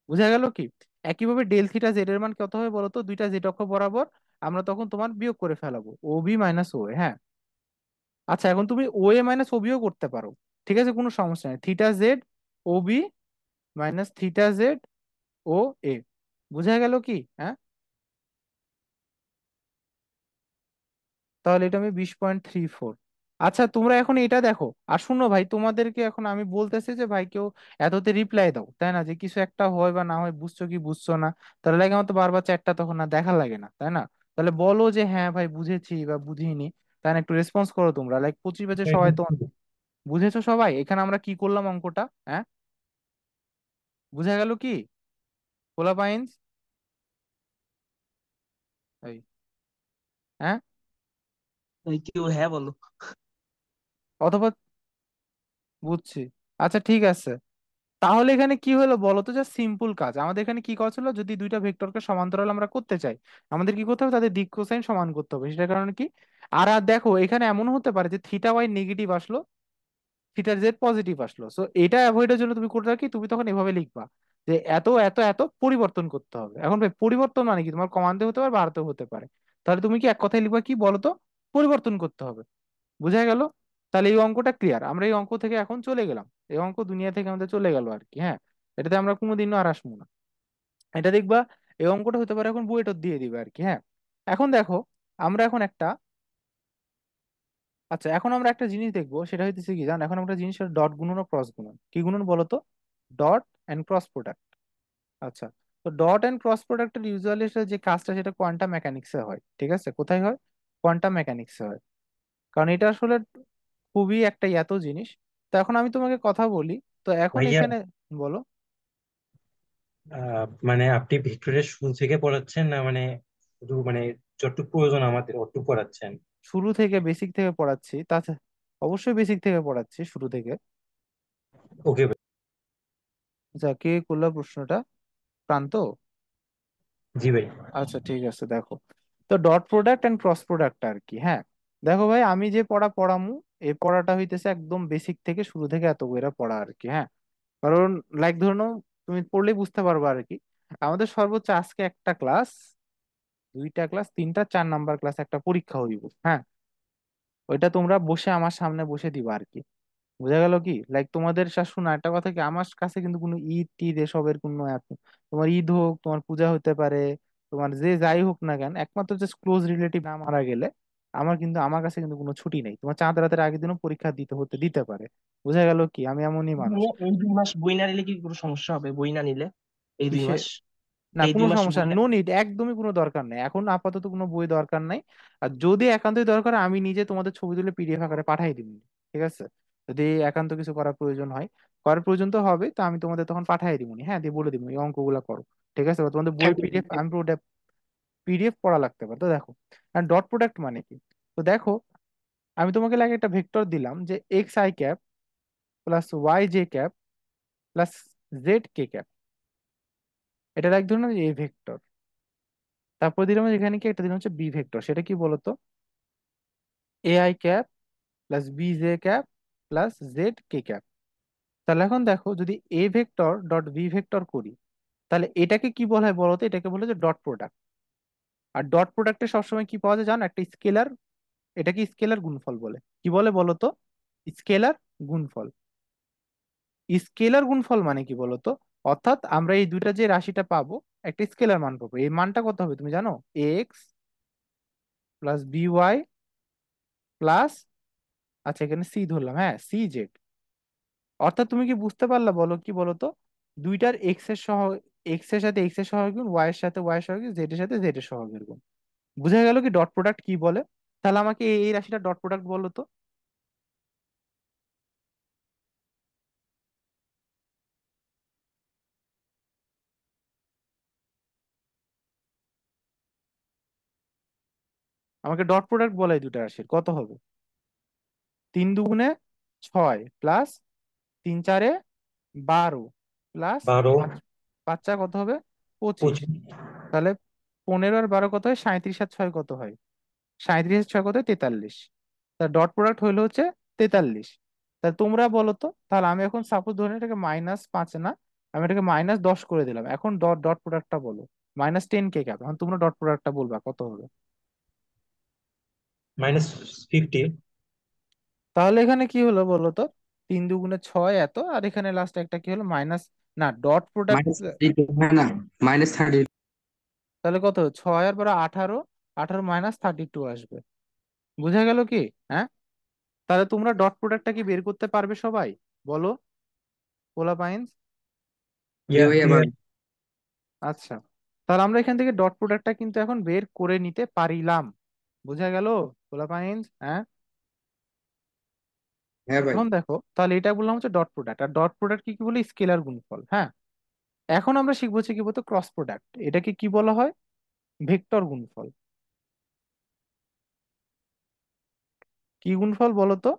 বুঝা গেল কি? একইভাবে ডেল থিটা জেড এর মান কত হবে বলো তো? দুইটা জেড অক্ষ বরাবর আমরা তখন তোমার বিয়োগ করে ফেলাবো, ও বি মাইনাস ও এ। হ্যাঁ, আচ্ছা এখন তুমি ও এ মাইনাস ও বিও করতে পারো। ঠিক আছে, কোনো সমস্যা নেই। থিটা জেড ও বি মাইনাস থিটা জেড ও এ। বুঝা গেল কি? হ্যাঁ, তাহলে এটা আমি 20.34। আচ্ছা তোমরা এখন এটা দেখো। আর শুনো ভাই, তোমাদেরকে এখন আমি বলতেছি যে ভাই কেউ এততে রিপ্লাই দাও, তাই না? যে কিছু একটা হয় বা না হয়, বুঝছো কি বুঝছো না, তাহলে লাগে আমার তো বারবার চ্যাটটা তখন না দেখা লাগে না, তাই না? তাহলে বলো যে হ্যাঁ ভাই বুঝেছি বা বুঝিনি, তাই না? একটু রেসপন্স করো তোমরা, লাইক 25 ব্যাচে সবাই তো বুঝেছো সবাই। এখানে আমরা কি করলাম অঙ্কটা, হ্যাঁ? বুঝা গেল কি পোলা পাইন্স? এই, হ্যাঁ, ভাই কেউ হ্যাঁ বলো। অথবা বুঝছি। আচ্ছা ঠিক আছে, তাহলে এখানে কি হলো বলো তো? যা সিম্পল কাজ আমাদের এখানে কি করা ছিল, যদি দুইটা ভেক্টরকে সমান্তরাল আমরা করতে চাই, আমাদের কি করতে হবে? তাদের দিক কোসাইন সমান করতে হবে। সেটার কারণে কি, আর আর দেখো এখানে এমন হতে পারে যে থিটা ওয়াই নেগেটিভ আসলো, থিটা জেড পজিটিভ আসলো। সো এটা অ্যাভয়েডের জন্য তুমি করতে কি, তুমি তখন এভাবে লিখবা যে এত এত এত পরিবর্তন করতে হবে। এখন ভাই পরিবর্তন মানে কি, তোমার কমাতে হতে পারে বাড়াতে হতে পারে। তাহলে তুমি কি এক কথায় লিখবা কি বলো তো? পরিবর্তন করতে হবে। বুঝা গেল? তাহলে এই অঙ্কটা ক্লিয়ার। আমরা এই অঙ্ক থেকে এখন চলে গেলাম, এই অঙ্ক দুনিয়া থেকে আমাদের চলে গেল আর কি। হ্যাঁ, এটাতে আমরা কোনোদিনও আর আসবো না। এটা দেখবা, এই অঙ্কটা হতে পারে এখন বুয়েটও দিয়ে দিবে আর কি। হ্যাঁ, এখন দেখো, আমরা এখন একটা, আচ্ছা এখন আমরা একটা জিনিস দেখবো, সেটা হইতেছে কি জান, এখন আমরা জিনিসের ডট গুণন ও ক্রস গুণন। কি গুণন বলো তো? Dot and cross product. আচ্ছা, তো ডট এন্ড ক্রস প্রোডাক্টের ইউজুয়ালি যে কাজটা, সেটা কোয়ান্টাম মেকানিক্সে হয়। ঠিক আছে, কোথায় হয়? কোয়ান্টাম মেকানিক্সে হয়। কারণ এটা আসলে খুবই একটা এত জিনিস। তো এখন আমি তোমাকে কথা বলি, তো এখন ভাইয়া, এখানে বলো। মানে আপনি ভিক্টোরিয়া শুরু থেকে পড়াচ্ছেন না, মানে শুধু মানে যতটুকু প্রয়োজন আমাদের অতটুকু পড়াচ্ছেন? শুরু থেকে বেসিক থেকে পড়াচ্ছি, তাছাড়া অবশ্যই বেসিক থেকে পড়াচ্ছি শুরু থেকে। ওকে ভাই। আচ্ছা, কে করলো প্রশ্নটা? প্রান্ত? জি ভাই। আচ্ছা ঠিক আছে, দেখো, তো dot product and cross product আর কি। হ্যাঁ, দেখো ভাই, আমি যে পড়া পড়ামু, এই পড়াটা হইতেছে একদম বেসিক থেকে শুরু থেকে এত বইরা পড়া আর কি। হ্যাঁ, কারণ লাইক ধরো নাও, তুমি পড়লেই বুঝতে পারবে আর কি। আমাদের সর্বোচ্চ আজকে একটা ক্লাস, দুইটা ক্লাস, তিনটা, 4 নাম্বার ক্লাস একটা পরীক্ষা হইব। হ্যাঁ, ওইটা তোমরা বসে আমার সামনে বসে দিবা আর কি। বোঝা গেল কি? লাইক তোমাদের শোনো একটা কথা কি, আমার কাছে কিন্তু কোনো ঈদ টিদ এসবের কোনো তোমার ঈদ হোক, তোমার পূজা হতে পারে, তোমার যে যাই হোক না কেন, একমাত্র জাস্ট ক্লোজ রিলেটিভ না মারা গেলে আমার কিন্তু, আমার কাছে কিন্তু কোনো ছুটি নেই। তোমার চাঁদ রাতের আগের দিনও পরীক্ষা দিতে পারে। বোঝা গেল কি? আমি এমনই মানুষ। মানে এই 2 মাস বই না নিলে কি কোনো সমস্যা হবে? বই না নিলে এই দুই কিসে? মাস না এই কোনো 2 মাস সমস্যা, বই না। নো নিড, একদমই কোনো দরকার নেই এখন আপাতত কোনো বই দরকার নাই। আর যদি একান্তই দরকার হয়, আমি নিজে তোমাদের ছবি তুলে পিডিএফ আকারে পাঠাই দিব। ঠিক আছে, যদি একান্ত কিছু করার প্রয়োজন হয়, করার প্রয়োজন তো হবে, তো আমি তোমাদের তখন পাঠাই দিব। হ্যাঁ, দিয়ে বলে দিব এই অঙ্কগুলো করো। ঠিক আছে, বা তোমাদের বই থ্যাংক ইউ। পিডিএফ, আমি পুরো পিডিএফ পড়া লাগতে পারে। তো দেখো, আর ডট প্রোডাক্ট মানে কি? তো দেখো, আমি তোমাকে লাগে একটা ভেক্টর দিলাম যে x i cap plus y j cap plus z k cap. এটার এক ধরনের এ ভেক্টর। তারপর দিলাম এখানে কি একটা দিলাম হচ্ছে বি ভেক্টর। সেটা কি বলতো? A i cap plus b j cap plus z k cap. তাহলে এখন দেখো, যদি a vector dot b vector করি, তাহলে এটাকে কি বলা হয় বলতো? এটাকে বলে যে ডট প্রোডাক্ট। আর ডট প্রোডাক্টে সবসময় কি পাওয়া যায় জানো? একটা স্কেলার। এটাকে স্কেলার গুণফল বলে। কি বলে বলতো? স্কেলার গুণফল। স্কেলার গুণফল মানে কি বলতো? অর্থাৎ আমরা এই দুইটা যে রাশিটা পাবো, একটা স্কেলার মান পাবো। এই মানটা কত হবে তুমি জানো? X plus b y plus, আচ্ছা এখানে সি ধরলাম, হ্যাঁ সি জেড। অর্থাৎ তুমি কি বুঝতে পারলা বলো, কি বলো তো? দুইটার এক্স এর সহ, এক্স এর সাথে এক্স এর সহগ গুণ, ওয়াই এর সাথে ওয়াই এর সহগ গুণ, জেড এর সাথে জেড এর সহগের গুণ। বুঝা গেল কি ডট প্রোডাক্ট কি বলে? তাহলে আমাকে এই এই রাশিটা ডট প্রোডাক্ট বলো তো। আমাকে ডট প্রোডাক্ট বলে এই দুইটা রাশির কত হবে? 3 দুগুণে 6 প্লাস 3 4 12 প্লাস 12, 5 5 কত হবে? 25। 25। তাহলে 15 আর 12 কত হয়? 37 আর 6 কত হয়? 37 আর 6 কত হয়? 43। তা ডট প্রোডাক্ট হইলো হচ্ছে 43। তা তোমরা বলো তো, তাহলে আমি এখন সাপোজ ধরে এটাকে -5 না, আমি এটাকে -10 করে দিলাম। এখন ডট ডট প্রোডাক্টটা বলো। -10 কে ক্যাপ, এখন তোমরা ডট প্রোডাক্টটা বলবা কত হবে। -50। তাহলে এখানে কি হলো বলো তো? 3 দুগুণে 6 এত, আর এখানে লাস্টে একটা কি হলো মাইনাস, না ডট প্রোডাক্ট। -32, হ্যাঁ না, -30। তাহলে কত? 6 আর 12 18, 18 -32 আসবে। বুঝা গেল কি? হ্যাঁ। তাহলে তোমরা ডট প্রোডাক্টটা কি বের করতে পারবে সবাই? বলো, পোলা পাইন্স। জি ইয়া ভাইয়া ক্লিয়ার। পারি। আচ্ছা, তাহলে আমরা এখান থেকে ডট প্রোডাক্টটা কিন্তু এখন বের করে নিতে পারিলাম। বুঝা গেল পোলা পাইন্স? হ্যাঁ। হ্যাঁ ভাই। এখন দেখো, তাহলে এটা বললাম হচ্ছে ডট প্রোডাক্ট, আর ডট প্রোডাক্ট কি কি বলি? স্কেলার গুণফল। হ্যাঁ। এখন আমরা শিখবো হচ্ছে কি বলতো ক্রস প্রোডাক্ট, এটাকে কি বলা হয়? ভেক্টর গুণফল। কি গুণফল বলো তো?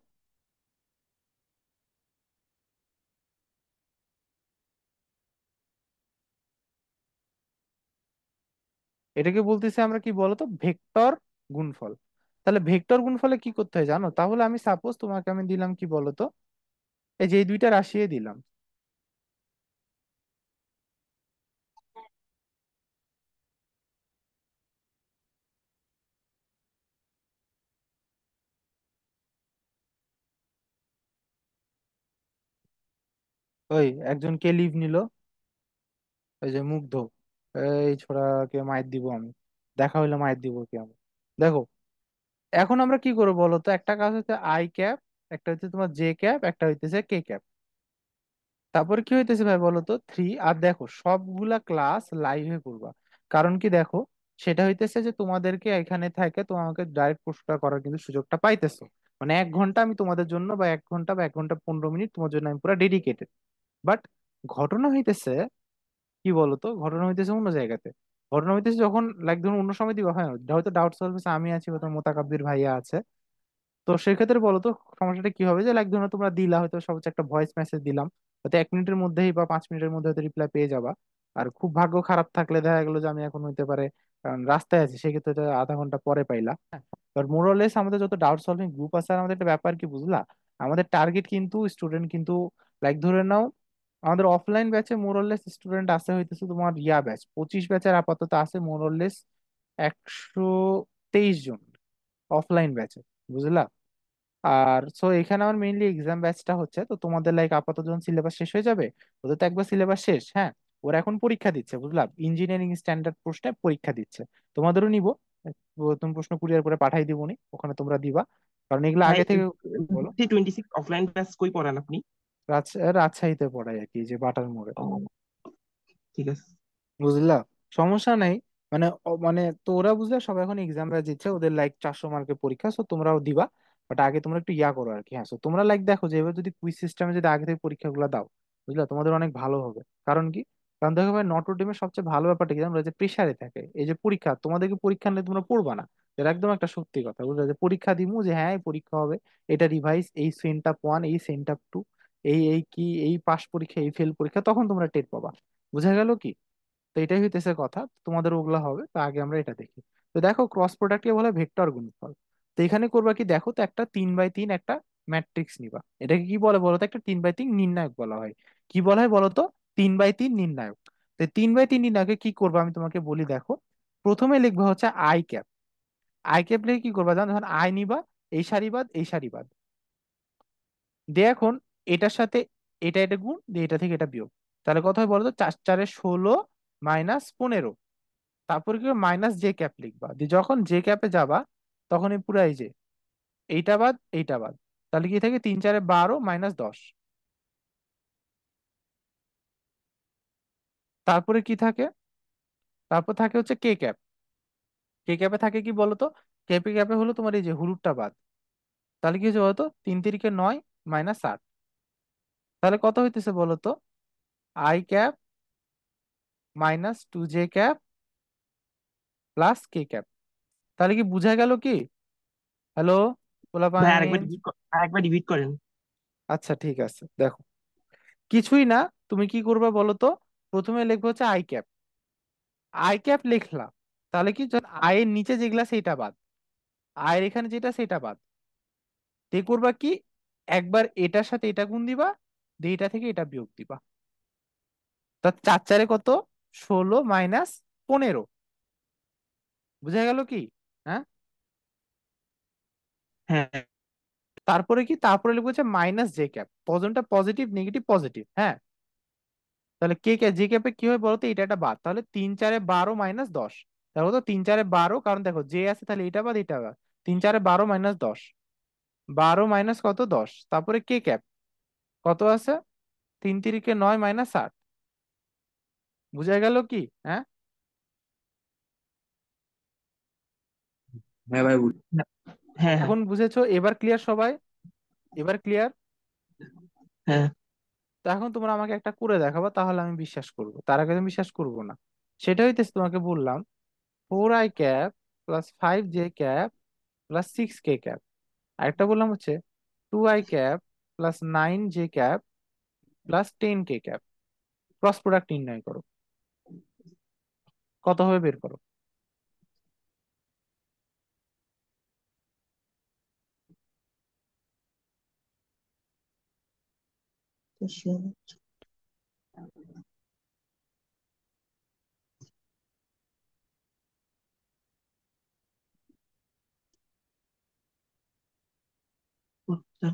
এটাকে বলতেছি আমরা কি বলতো? ভেক্টর গুণফল। তাহলে ভেক্টর গুণফলে কি করতে হয় জানো? তাহলে আমি সাপোজ তোমাকে আমি দিলাম কি বলতো, এই যে এই দুইটা রাশিয়ে দিলাম। ওই একজন কে লিভ নিল? ওই যে মুগ্ধ। এই ছোড়াকে মাইর দিব আমি, দেখা হইলে মাইর দিব কি আমি। দেখো, এখন আমরা কি করবো বলতো? একটা কাজ হচ্ছে আই ক্যাপ, একটা হচ্ছে তোমার জে ক্যাপ, একটা হইতেছে কে ক্যাপ। তারপরে কি হইতেছে ভাই বলো তো? 3। আর দেখো সবগুলা ক্লাস লাইভে করবা। কারণ কি দেখো, সেটা হইতেছে যে তোমাদেরকে এখানে থাকে তোমাকে ডাইরেক্ট প্রশ্নটা করার কিন্তু সুযোগটা পাইতেছো। মানে 1 ঘন্টা আমি তোমাদের জন্য, বা 1 ঘন্টা বা 1 ঘন্টা 15 মিনিট তোমার জন্য আমি পুরো ডেডিকেটেড। বাট ঘটনা হইতেছে কি বলতো, ঘটনা হইতেছে অন্য জায়গাতে। ঘটনা হইতেছে যখন লাইক ধরুন অন্য সময় দিবা, হয় হয়তো ডাউট সলভেন্স আমি আছি, হয়তো মোতাকাব্বির ভাইয়া আছে। তো সেক্ষেত্রে বলো তো সমস্যাটা কি হবে? যে লাইক ধরো তোমরা দিলা হয়তো সবচেয়ে একটা ভয়েস মেসেজ দিলাম, হয়তো 1 মিনিটের মধ্যেই বা 5 মিনিটের মধ্যে হয়তো রিপ্লাই পেয়ে যাবা। আর খুব ভাগ্য খারাপ থাকলে দেখা গেলো যে আমি এখন হইতে পারে রাস্তায় আছি, সেক্ষেত্রে তো আধা ঘন্টা পরে পাইলা। বাট মোরলেস আমাদের যত ডাউট সলভিং গ্রুপ আছে, আর আমাদের একটা ব্যাপার কি বুঝলা, আমাদের টার্গেট কিন্তু স্টুডেন্ট কিন্তু লাইক ধরে নাও, আমাদের অফলাইন ব্যাচে মোরলেস স্টুডেন্ট আছে হইতেছে তোমার ইয়া ব্যাচ 25 ব্যাচের আপাতত আছে মোরলেস 123 জন অফলাইন ব্যাচে। বুঝলা? আর সো এখানে আমার মেইনলি এক্সাম ব্যাচটা হচ্ছে, তো তোমাদের লাইক আপাতত যখন সিলেবাস শেষ হয়ে যাবে, ওদের তো একবার সিলেবাস শেষ। হ্যাঁ। ওরা এখন পরীক্ষা দিচ্ছে, বুঝলা, ইঞ্জিনিয়ারিং স্ট্যান্ডার্ড প্রশ্নে পরীক্ষা দিচ্ছে। তোমাদেরও নিব, তুমি প্রশ্ন কুরিয়ার করে পাঠাই দিব নি, ওখানে তোমরা দিবা। কারণ এগুলো ভাই আগে থেকে। বলো। 26 অফলাইন ক্লাস কই পড়ান আপনি? রাজশাহীতে পড়াই আর কি, যে বাটার মোড়ে। ও, ঠিক আছে। বুঝলা? সমস্যা নাই। মানে মানে তো ওরা বুঝলে সব এখন এক্সাম দিচ্ছে, ওদের লাইক 400 মার্কের পরীক্ষা, সো তোমরাও দিবা। বাট আগে তোমরা একটু ইয়া করো আর কি। হ্যাঁ, সো তোমরা লাইক দেখো যে এবার যদি কুইজ সিস্টেমে যদি আগে থেকে পরীক্ষাগুলো দাও, বুঝলা, তোমাদের অনেক ভালো হবে। কারণ কি? কারণ দেখো ভাই, নটরডেমের সবচেয়ে ভালো ব্যাপারটা কি জানো? ওরা যে প্রেসারে থাকে, এই যে পরীক্ষা, তোমাদেরকে পরীক্ষা নিলে তোমরা পড়বা না। এটা একদম একটা সত্যি কথা, বুঝলা, যে পরীক্ষা দিমু, যে হ্যাঁ এই পরীক্ষা হবে, এটা রিভাইজ, এই সেন্ট আপ 1, এই সেন্ট আপ 2, এই এই কি, এই পাস পরীক্ষা, এই ফেল পরীক্ষা, তখন তোমরা টের পাবা। বুঝা গেল কি? তো এটাই হইতেছে কথা, তোমাদের ওগুলা হবে। তো আগে আমরা এটা দেখি। তো দেখো ক্রস প্রোডাক্টকে বলে ভেক্টর গুণফল। তো এখানে করবা কি দেখো তো, একটা 3x3 একটা ম্যাট্রিক্স নিবা। এটাকে কি বলে বলো তো? একটা 3x3 নির্ণায়ক বলা হয়। কি বলা হয় বলো তো? 3x3 নির্ণায়ক। তো 3x3 নির্ণায়কে কি করবা আমি তোমাকে বলি, দেখো। প্রথমে লিখবা হচ্ছে আই ক্যাপ। আই ক্যাপ লিখে কি করবা জানো? যখন আই নিবা, এই সারি বাদ এই সারি বাদ দিয়ে, এখন এটার সাথে এটা এটা গুণ দিয়ে, এটা থেকে এটা বিয়োগ। তাহলে কত হয় বলো তো? 4 4 16 -15। তারপর কি মাইনাস জে ক্যাপ লিখবা, দিয়ে যখন জে ক্যাপে যাবা, তখন এই পুরো এই যে এইটা বাদ এইটা বাদ, তাহলে কি থাকে? 3 4 12 -10। তারপরে কি থাকে? তারপর থাকে হচ্ছে কে ক্যাপ। কে ক্যাপে থাকে কি বলতো? ক্যাপে ক্যাপে হলো তোমার এই যে হুলুটটা বাদ। তাহলে কি হচ্ছে বলতো? 3 3 9 -8। তাহলে কত হইতেছে বলতো? I cap -2 J cap plus K cap. তাহলে কি বুঝা গেল কি? হ্যালো? ভাই পোলাপাইন। আরেকবার রিপিট করেন। আচ্ছা ঠিক আছে, দেখো, কিছুই না, তুমি কি করবে বলো তো? প্রথমে লিখবো হচ্ছে আই ক্যাপ। আই ক্যাপ লিখলা, তাহলে কি আয়ের নিচে যেগুলা সেটা বাদ, আয়ের এখানে যেটা সেটা বাদ। তে করবা কি, একবার এটার সাথে এটা গুণ দিবা, দিয়ে এটা থেকে এটা বিয়োগ দিবা। তা চার চারে কত? 16 - 15। বুঝা গেল কি? হ্যাঁ। হ্যাঁ তারপরে কি, তারপরে লিখবো হচ্ছে মাইনাস জে ক্যাপ, পজনটা পজিটিভ নেগেটিভ পজিটিভ, হ্যাঁ। তাহলে কে কে জে ক্যাপে কি হয় বলতো, এটা একটা বাদ, তাহলে 3 × 4 = 12 - 10। দেখো তো 3 × 4 = 12, কারণ দেখো জে আছে, তাহলে এটা বাদ এটা বাদ। 3 × 4 = 12 - 10, 12 মাইনাস কত 10, তারপরে কে ক্যাপ কত আছে, 3 × 3 = 9 - 8। বুঝা গেল কি? হ্যাঁ। হ্যাঁ ভাই হ্যাঁ হ্যাঁ এখন বুঝেছো? এবার ক্লিয়ার সবাই? এবার ক্লিয়ার? হ্যাঁ। তো এখন তোমরা আমাকে একটা করে দেখাবো, তাহলে আমি বিশ্বাস করবো, তার আগে আমি বিশ্বাস করবো না। সেটা হইতেছে, তোমাকে বললাম 4i cap plus 5j cap plus 6k cap. আরেকটা বললাম হচ্ছে 2i cap plus 9j cap plus 10k cap. Cross product নির্ণয় করো, কত হবে বের করো। চার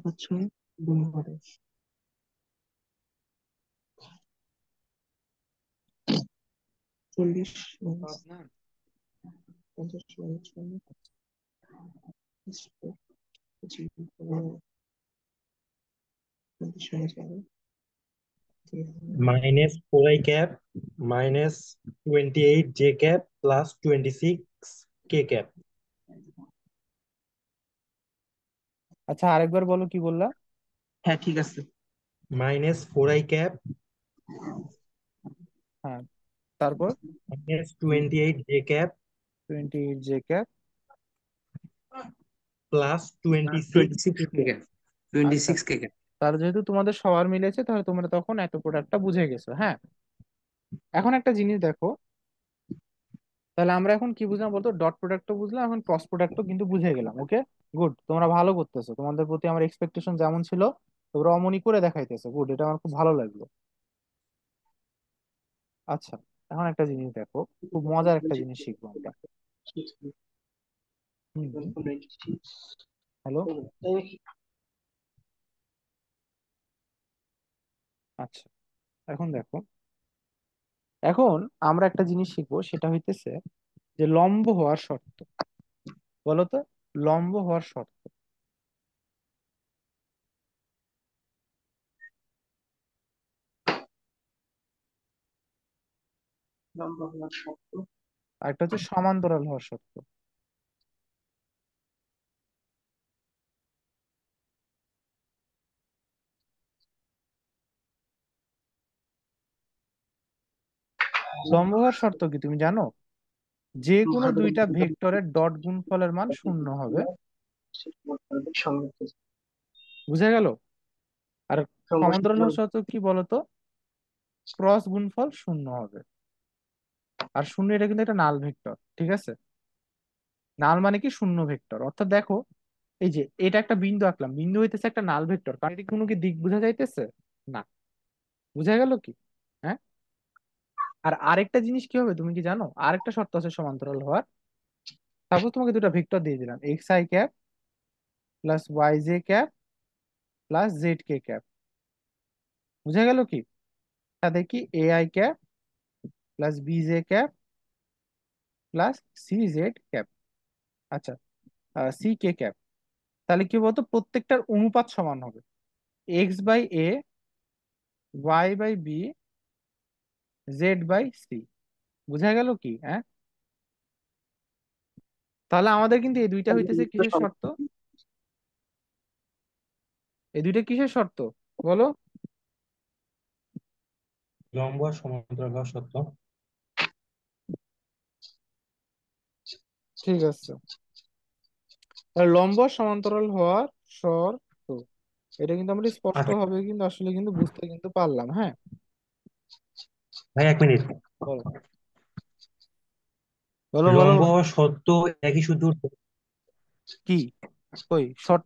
পাঁচ ছয় দুই ঘরে 40 minus 50 minus 40 -4i cap -28j cap plus 26k cap. আচ্ছা আরেকবার বলো, কি বললা? হ্যাঁ ঠিক আছে। -4i ক্যাপ হ্যাঁ, তারপর -28j cap 28j cap. Plus 26 26k। কে, টোয়েন্টি আচ্ছা, সিক্স কে। তাহলে যেহেতু তোমাদের সবার মিলেছে, তাহলে তোমরা তখন এত প্রোডাক্টটা বুঝে গেছো, হ্যাঁ। এখন একটা জিনিস দেখো, তাহলে আমরা এখন কি বুঝলাম বলতো? ডট প্রোডাক্টও বুঝলাম, এখন ক্রস প্রোডাক্টও কিন্তু বুঝে গেলাম। ওকে, গুড, তোমরা ভালো করতেছো, তোমাদের প্রতি আমার এক্সপেকটেশন যেমন ছিল তোমরা অমনি করে দেখাইতেছো, গুড, এটা আমার খুব ভালো লাগলো। আচ্ছা, এখন একটা জিনিস দেখো, খুব মজার একটা জিনিস শিখবো আমরা। হুম, হ্যালো। আচ্ছা, এখন দেখো, এখন আমরা একটা জিনিস শিখবো, সেটা হইতেছে যে লম্ব হওয়ার শর্ত। বলো তো, লম্ব হওয়ার শর্ত। আর একটা হচ্ছে সমান্তরাল হওয়ার শর্ত। লম্ব হওয়ার শর্ত কি তুমি জানো? যে কোনো দুইটা ভেক্টরের ডট গুণফলের মান শূন্য হবে। বুঝা গেল? আর সমান্তরাল হওয়ার শর্ত কি বলতো? ক্রস গুণফল শূন্য হবে। আর শূন্য এটা কিন্তু একটা নাল ভেক্টর, ঠিক আছে? নাল মানে কি? শূন্য ভেক্টর। অর্থাৎ দেখো, এই যে এটা একটা বিন্দু আঁকলাম, বিন্দু হইতেছে একটা নাল ভেক্টর, কারণ এটা কোনো কি দিক বোঝা যাইতেছে না। বুঝা গেল কি? হ্যাঁ। আর আরেকটা জিনিস কি হবে তুমি কি জানো? আরেকটা শর্ত আছে সমান্তরাল হওয়ার। সাপোজ তোমাকে দুটো ভেক্টর দিয়ে দিলাম, xi cap plus yj cap plus zk cap. বুঝা গেল কি? সাথে কি ai cap plus bj cap plus cz cap. আচ্ছা, ck ক্যাপ। তাহলে কি বলতো, প্রত্যেকটার অনুপাত সমান হবে x/a, y/b, z/c। বুঝা গেল কি? হ্যাঁ। তাহলে আমাদের কিন্তু এই দুইটা হইতেছে কিসের শর্ত? এই দুইটা কিসের শর্ত বলো? লম্ব আর সমান্তরাল হওয়ার শর্ত। ঠিক আছে, আর লম্ব সমান্তরাল হওয়ার শর্ত, এটা কিন্তু আমরা স্পষ্ট আচ্ছা হবে কিন্তু আসলে কিন্তু বুঝতে কিন্তু পারলাম। হ্যাঁ, ভাই, 1 মিনিট। বলো বলো বলো। লম্ব হওয়া সত্ত্বেও একই শুধু। কি? কই শর্ত?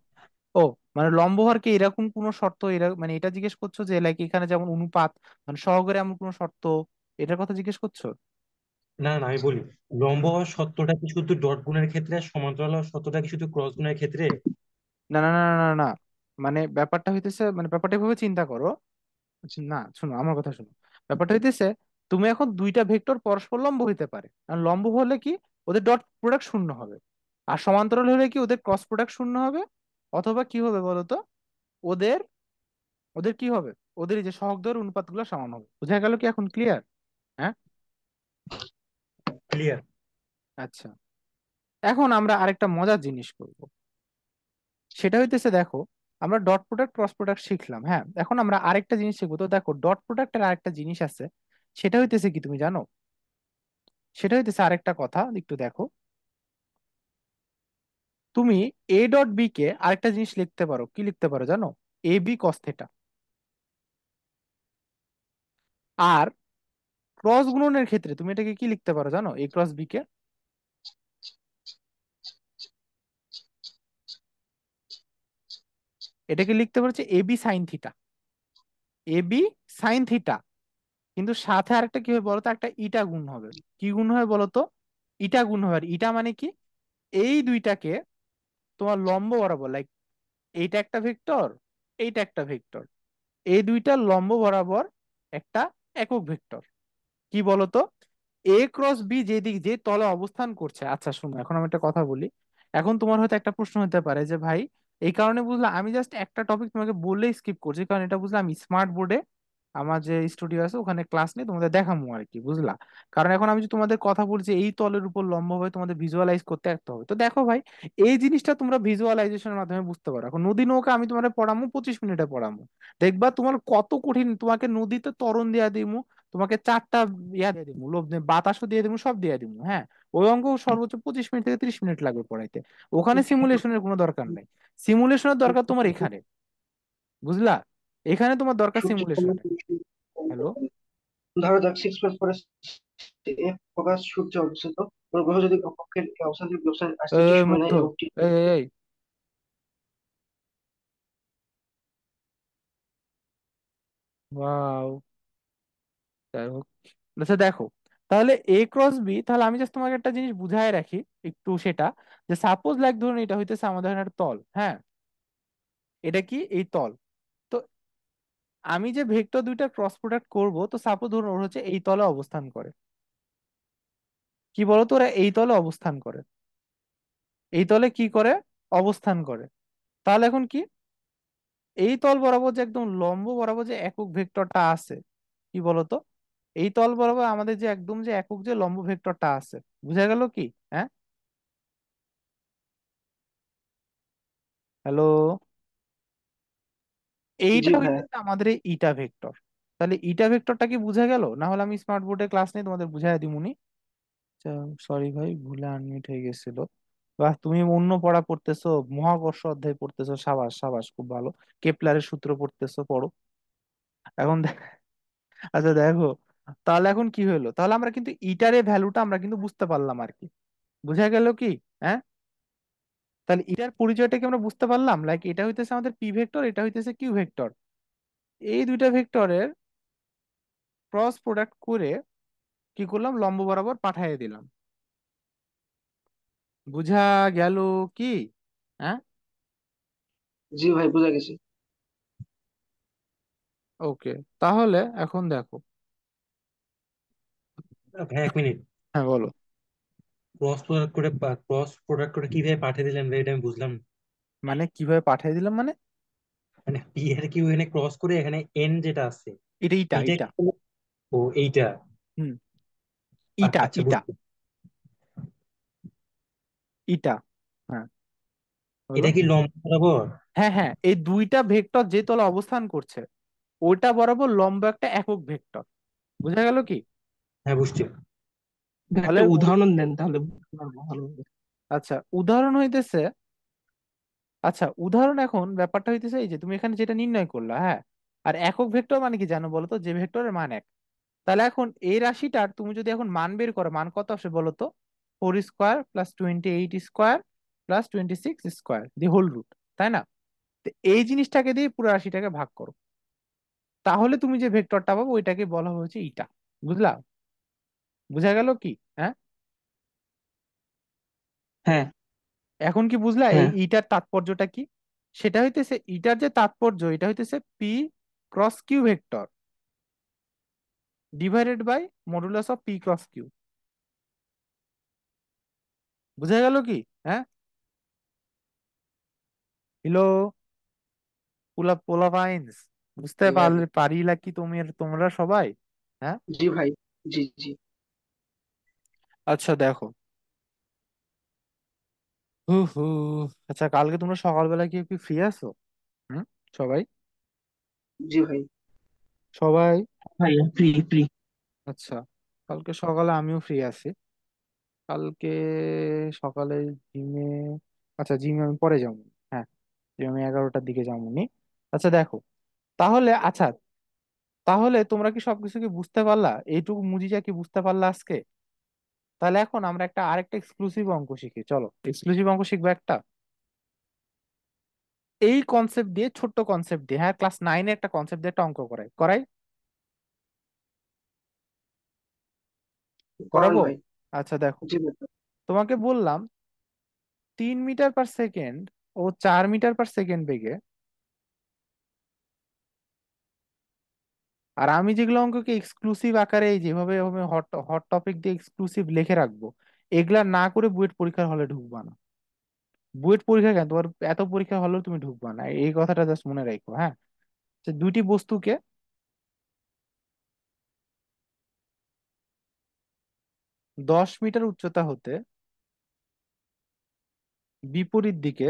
ও, মানে লম্ব হওয়ার কি এরকম কোন শর্ত, এরা মানে এটা জিজ্ঞেস করছো যে লাইক এখানে যেমন অনুপাত মানে সহকারে এমন কোন শর্ত, এটার কথা জিজ্ঞেস করছো? না না, আমি বলি, লম্ব হওয়ার সত্যটা কি শুধু ডট গুণের ক্ষেত্রে, আর সমান্তরাল হওয়ার সত্যটা কি শুধু ক্রস গুণের ক্ষেত্রে? না না না না না না। মানে ব্যাপারটা হইতেছে, মানে ব্যাপারটা এভাবে চিন্তা করো। না, শোনো আমার কথা শোনো। ব্যাপারটা হইতেছে, তুমি এখন দুইটা ভেক্টর পরস্পর লম্ব হইতে পারে, আর লম্ব হলে কি ওদের ডট প্রোডাক্ট শূন্য হবে, আর সমান্তরাল হলে কি ওদের ক্রস প্রোডাক্ট শূন্য হবে, অথবা কি হবে বলতো, ওদের ওদের কি হবে, ওদের এই যে সহগদৈর্ঘ্য অনুপাতগুলো সমান হবে। বুঝা গেল কি এখন? ক্লিয়ার? হ্যাঁ। ক্লিয়ার। আচ্ছা, এখন আমরা আরেকটা মজার জিনিস করব। সেটা হইতেছে দেখো, আমরা ডট প্রোডাক্ট ক্রস প্রোডাক্ট শিখলাম, হ্যাঁ, এখন আমরা আরেকটা জিনিস শিখবো। তো দেখো ডট প্রোডাক্টের আরেকটা জিনিস আছে, সেটা হইতেছে কি তুমি জানো? সেটা হইতেছে আরেকটা কথা, একটু দেখো। তুমি এ ডট বি কে আরেকটা জিনিস লিখতে পারো, কি লিখতে পারো জানো? A B cos theta. R cross গুণনের ক্ষেত্রে তুমি এটাকে কি লিখতে পারো জানো? এ ক্রস বি কে এটাকে লিখতে পারো A B sine theta. A B sine theta, কিন্তু সাথে আরেকটা কি হবে বলতো, একটা ইটা গুণ হবে। কি গুণ হবে বলতো? ইটা গুণ হবে। আর ইটা মানে কি? এই দুইটাকে তোমার লম্ব বরাবর, লাইক এইটা একটা ভেক্টর, এইটা একটা ভেক্টর, এই দুইটা লম্ব বরাবর একটা একক ভেক্টর। কি বলতো? এ ক্রস বি যেদিক যে তলে অবস্থান করছে। আচ্ছা শোনো, এখন আমি একটা কথা বলি। এখন তোমার হয়তো একটা প্রশ্ন হতে পারে যে ভাই, এই কারণে বুঝলাম আমি জাস্ট একটা টপিক তোমাকে বললেই স্কিপ করছি, কারণ এটা বুঝলাম আমি স্মার্ট বোর্ডে আমার যে স্টুডিও আছে ওখানে ক্লাস নিয়ে তোমাদের দেখাবো আর কি, বুঝলা? কারণ এখন আমি যে তোমাদের কথা বলছি এই তলের উপর লম্ব হয়ে তোমাদের ভিজুয়ালাইজ করতে একটা হবে। তো দেখো ভাই, এই জিনিসটা তোমরা ভিজুয়ালাইজেশনের মাধ্যমে বুঝতে পারো। এখন নদী নৌকা আমি তোমাদের পড়ামু 25 মিনিটে পড়ামু, দেখবা তোমার কত কঠিন। তোমাকে নদীতে তরণ দিয়া দিমু, তোমাকে চারটা ইয়া দিয়ে দিব, লোভ নেই, বাতাসও দিয়ে দিব, সব দিয়ে দিব, হ্যাঁ। ওই অঙ্ক সর্বোচ্চ 25 মিনিট থেকে 30 মিনিট লাগবে পড়াইতে। ওখানে সিমুলেশনের কোনো দরকার নেই। সিমুলেশনের দরকার তোমার এখানে, বুঝলা? এখানে তোমার দরকার সিমুলেশনে। হ্যালো। ধরো যাক 6+4 এফ ফোকাস সূর্য অবস্থিত কোন গ্রহ যদি কক্ষের এই অবস্থান থেকে অবস্থান আসতে কি এই সময় মুগ্ধ, নেয় এবং এই ওয়াও, যাই হোক। আচ্ছা দেখো, তাহলে এ ক্রস বি, তাহলে আমি জাস্ট তোমাকে একটা জিনিস বুঝায় রাখি একটু, সেটা যে সাপোজ লাইক ধরুন এটা হইতেছে আমাদের একটা তল, হ্যাঁ, এটা কি এই তল। তো আমি যে ভেক্টর দুইটা ক্রস প্রোডাক্ট করব, তো সাপোজ ধরুন ওর হচ্ছে এই তলে অবস্থান করে। কি বলতো, ওরা এই তলে অবস্থান করে, এই তলে কি করে, অবস্থান করে। তাহলে এখন কি, এই তল বরাবর যে একদম লম্ব বরাবর যে একক ভেক্টরটা আছে, কি বলতো, এই তল বরাবর আমাদের যে একদম যে একক যে লম্ব ভেক্টরটা আছে, বুঝা গেল কি? হ্যাঁ, হ্যালো। এইটা জি ভাইয়া। হইতেছে আমাদের এই ইটা ভেক্টর। তাহলে ইটা ভেক্টরটা কি বুঝা গেল? না হলে আমি স্মার্ট বোর্ডে ক্লাস নিয়ে তোমাদের বুঝাই দিমুনি। সরি ভাই, ভুলে আনমিউট হয়ে গেছিল। বাহ, তুমি অন্য পড়া পড়তেছো, মহাকর্ষ অধ্যায় পড়তেছো, সাবাস সাবাস, খুব ভালো। কেপলারের সূত্র পড়তেছো, পড়ো। এখন আচ্ছা দেখো, তাহলে এখন কি হলো, তাহলে আমরা কিন্তু ইটারের ভ্যালুটা আমরা কিন্তু বুঝতে পারলাম আর কি। বুঝা গেল কি? হ্যাঁ, তাহলে এটার পরিচয়টা কি আমরা বুঝতে পারলাম, লাইক এটা হইতেছে আমাদের পি ভেক্টর, এটা হইতেছে কিউ ভেক্টর। এই দুইটা ভেক্টরের ক্রস প্রোডাক্ট করে কি করলাম, লম্ব বরাবর পাঠিয়ে দিলাম। বুঝা গেল কি? হ্যাঁ। জি ভাই, বুঝা গেছে। ওকে, তাহলে এখন দেখো। ভাই, 1 মিনিট। হ্যাঁ বলো। ক্রস প্রোডাক্ট করে কিভাবে পাঠিয়ে দিলেন ভাই, এটা আমি বুঝলাম না। মানে কিভাবে পাঠিয়ে দিলাম মানে? মানে পি এর কিউ এখানে ক্রস করে এখানে এন যেটা আছে, এটা ইটা এইটা ইটা। কি হলো? ও, এইটা। হুম, ইটা আচ্ছা, ইটা বুঝছি। ইটা। হ্যাঁ বলো। এটা কি লম্ব বরাবর? হ্যাঁ হ্যাঁ, এই দুইটা ভেক্টর যে তলে অবস্থান করছে ওইটা বরাবর লম্ব একটা একক ভেক্টর। বুঝা গেল কি? হ্যাঁ, বুঝছি। ভাই, তাহলে একটা উদাহরণ দেন তাহলে বুঝতে পারবো ভালোভাবে। আচ্ছা, উদাহরণ হইতেছে আচ্ছা উদাহরণ, এখন ব্যাপারটা হইতেছে এই যে তুমি এখানে যেটা নির্ণয় করলা, হ্যাঁ, আর একক ভেক্টর মানে কি জানো বলো তো, যে ভেক্টরের মান এক। তাহলে এখন এই রাশিটার তুমি যদি এখন মান বের করো, মান কত আসে বলো তো? 4 square plus 28 square plus 26 square the whole root, তাই না? তো এই জিনিসটাকে দিয়ে পুরো রাশিটাকে ভাগ করো, তাহলে তুমি যে ভেক্টরটা পাবো ওইটাকে বলা হয়েছে ইটা। বুঝলা? বুঝা গেল কি? হ্যাঁ, হ্যাঁ। এখন কি বুঝলা এই হ্যাঁ। ইটার তাৎপর্যটা কি? সেটা হইতেছে, ইটার যে তাৎপর্য এটা হইতেছে p cross q vector divided by modulus of p cross q. বুঝা গেল কি? হ্যাঁ, হ্যালো পোলা পোলা পাইন্স, বুঝতে ভাইয়া। পারলে পারিলা কি তুমি তোমরা সবাই? হ্যাঁ, জি ভাই। জি জি। আচ্ছা দেখো, হু হু, আচ্ছা কালকে তোমরা সকালবেলা কি কি ফ্রি আছো? হুম, সবাই? জি ভাই। সবাই? ভাইয়া ফ্রি ফ্রি। আচ্ছা, কালকে সকালে আমিও ফ্রি আছি। কালকে সকালে জিমে, আচ্ছা জিমে আমি পরে যাবো। হ্যাঁ, জিমে আমি 11টার দিকে যাবো নি। আচ্ছা দেখো, তাহলে আচ্ছা, তাহলে তোমরা কি সবকিছু কি বুঝতে পারলা? এইটুকু মুজিজা কি বুঝতে পারলা আজকে? তাহলে এখন আমরা একটা আরেকটা এক্সক্লুসিভ অঙ্ক শিখি, চলো এক্সক্লুসিভ অঙ্ক শিখবো একটা। এই কনসেপ্ট দিয়ে, ছোট্ট কনসেপ্ট দিয়ে, হ্যাঁ, ক্লাস 9-এ একটা কনসেপ্ট দিয়ে একটা অঙ্ক করাই করাই করান করাবো। ভাই। আচ্ছা দেখো, জি ভাই। তোমাকে বললাম 3 মিটার পার সেকেন্ড ও 4 মিটার পার সেকেন্ড বেগে, আর আমি যেগুলো অঙ্ককে এক্সক্লুসিভ আকারে এই যেভাবে হট হট টপিক দিয়ে এক্সক্লুসিভ লিখে রাখবো, এগুলা না করে বুয়েট পরীক্ষার হলে ঢুকবা না। বুয়েট পরীক্ষা কেন, তোমার এত পরীক্ষা হলেও তুমি ঢুকবা না, এই কথাটা জাস্ট মনে রাখো, হ্যাঁ। যে দুইটি বস্তুকে 10 মিটার উচ্চতা হতে বিপরীত দিকে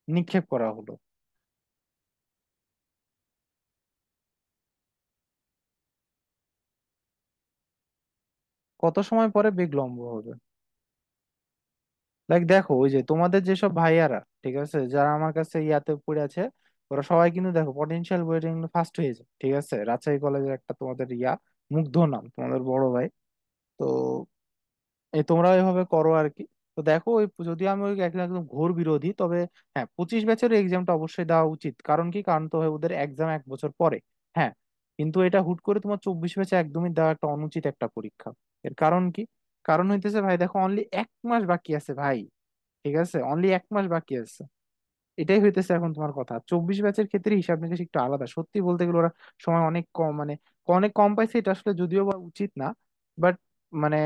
নিক্ষেপ করা হলো, কত সময় পরে বেগ লম্ব হবে? লাইক দেখো, ওই যে তোমাদের যেসব ভাইয়ারা, ঠিক আছে, যারা আমার কাছে ইয়াতে পড়ে আছে, ওরা সবাই কিন্তু দেখো পটেনশিয়াল ওয়েটিং ফার্স্ট হয়েছে, ঠিক আছে। রাজশাহী কলেজের একটা তোমাদের মুগ্ধ নাম তোমাদের বড় ভাই। তো এই তোমরাও এভাবে করো আর কি। তো দেখো ওই, যদিও আমি ওই একদম একদম ঘোর বিরোধী, তবে হ্যাঁ 25 ব্যাচের এক্সামটা অবশ্যই দেওয়া উচিত। কারণ কি, কারণ তো ওদের এক্সাম 1 বছর পরে। হ্যাঁ, কিন্তু এটা হুট করে তোমার 24 ব্যাচে একদমই দেওয়া একটা অনুচিত একটা পরীক্ষা। এর কারণ কি? কারণ হইতেছে ভাই দেখো, অনলি 1 মাস বাকি আছে ভাই, ঠিক আছে, অনলি 1 মাস বাকি আছে। এটাই হইতেছে এখন তোমার কথা। 24 ব্যাচের ক্ষেত্রে হিসাব নিকেশ একটু আলাদা, সত্যি বলতে গেলে ওরা সময় অনেক কম, মানে অনেক কম পাইছে, এটা আসলে যদিও বা উচিত না। বাট মানে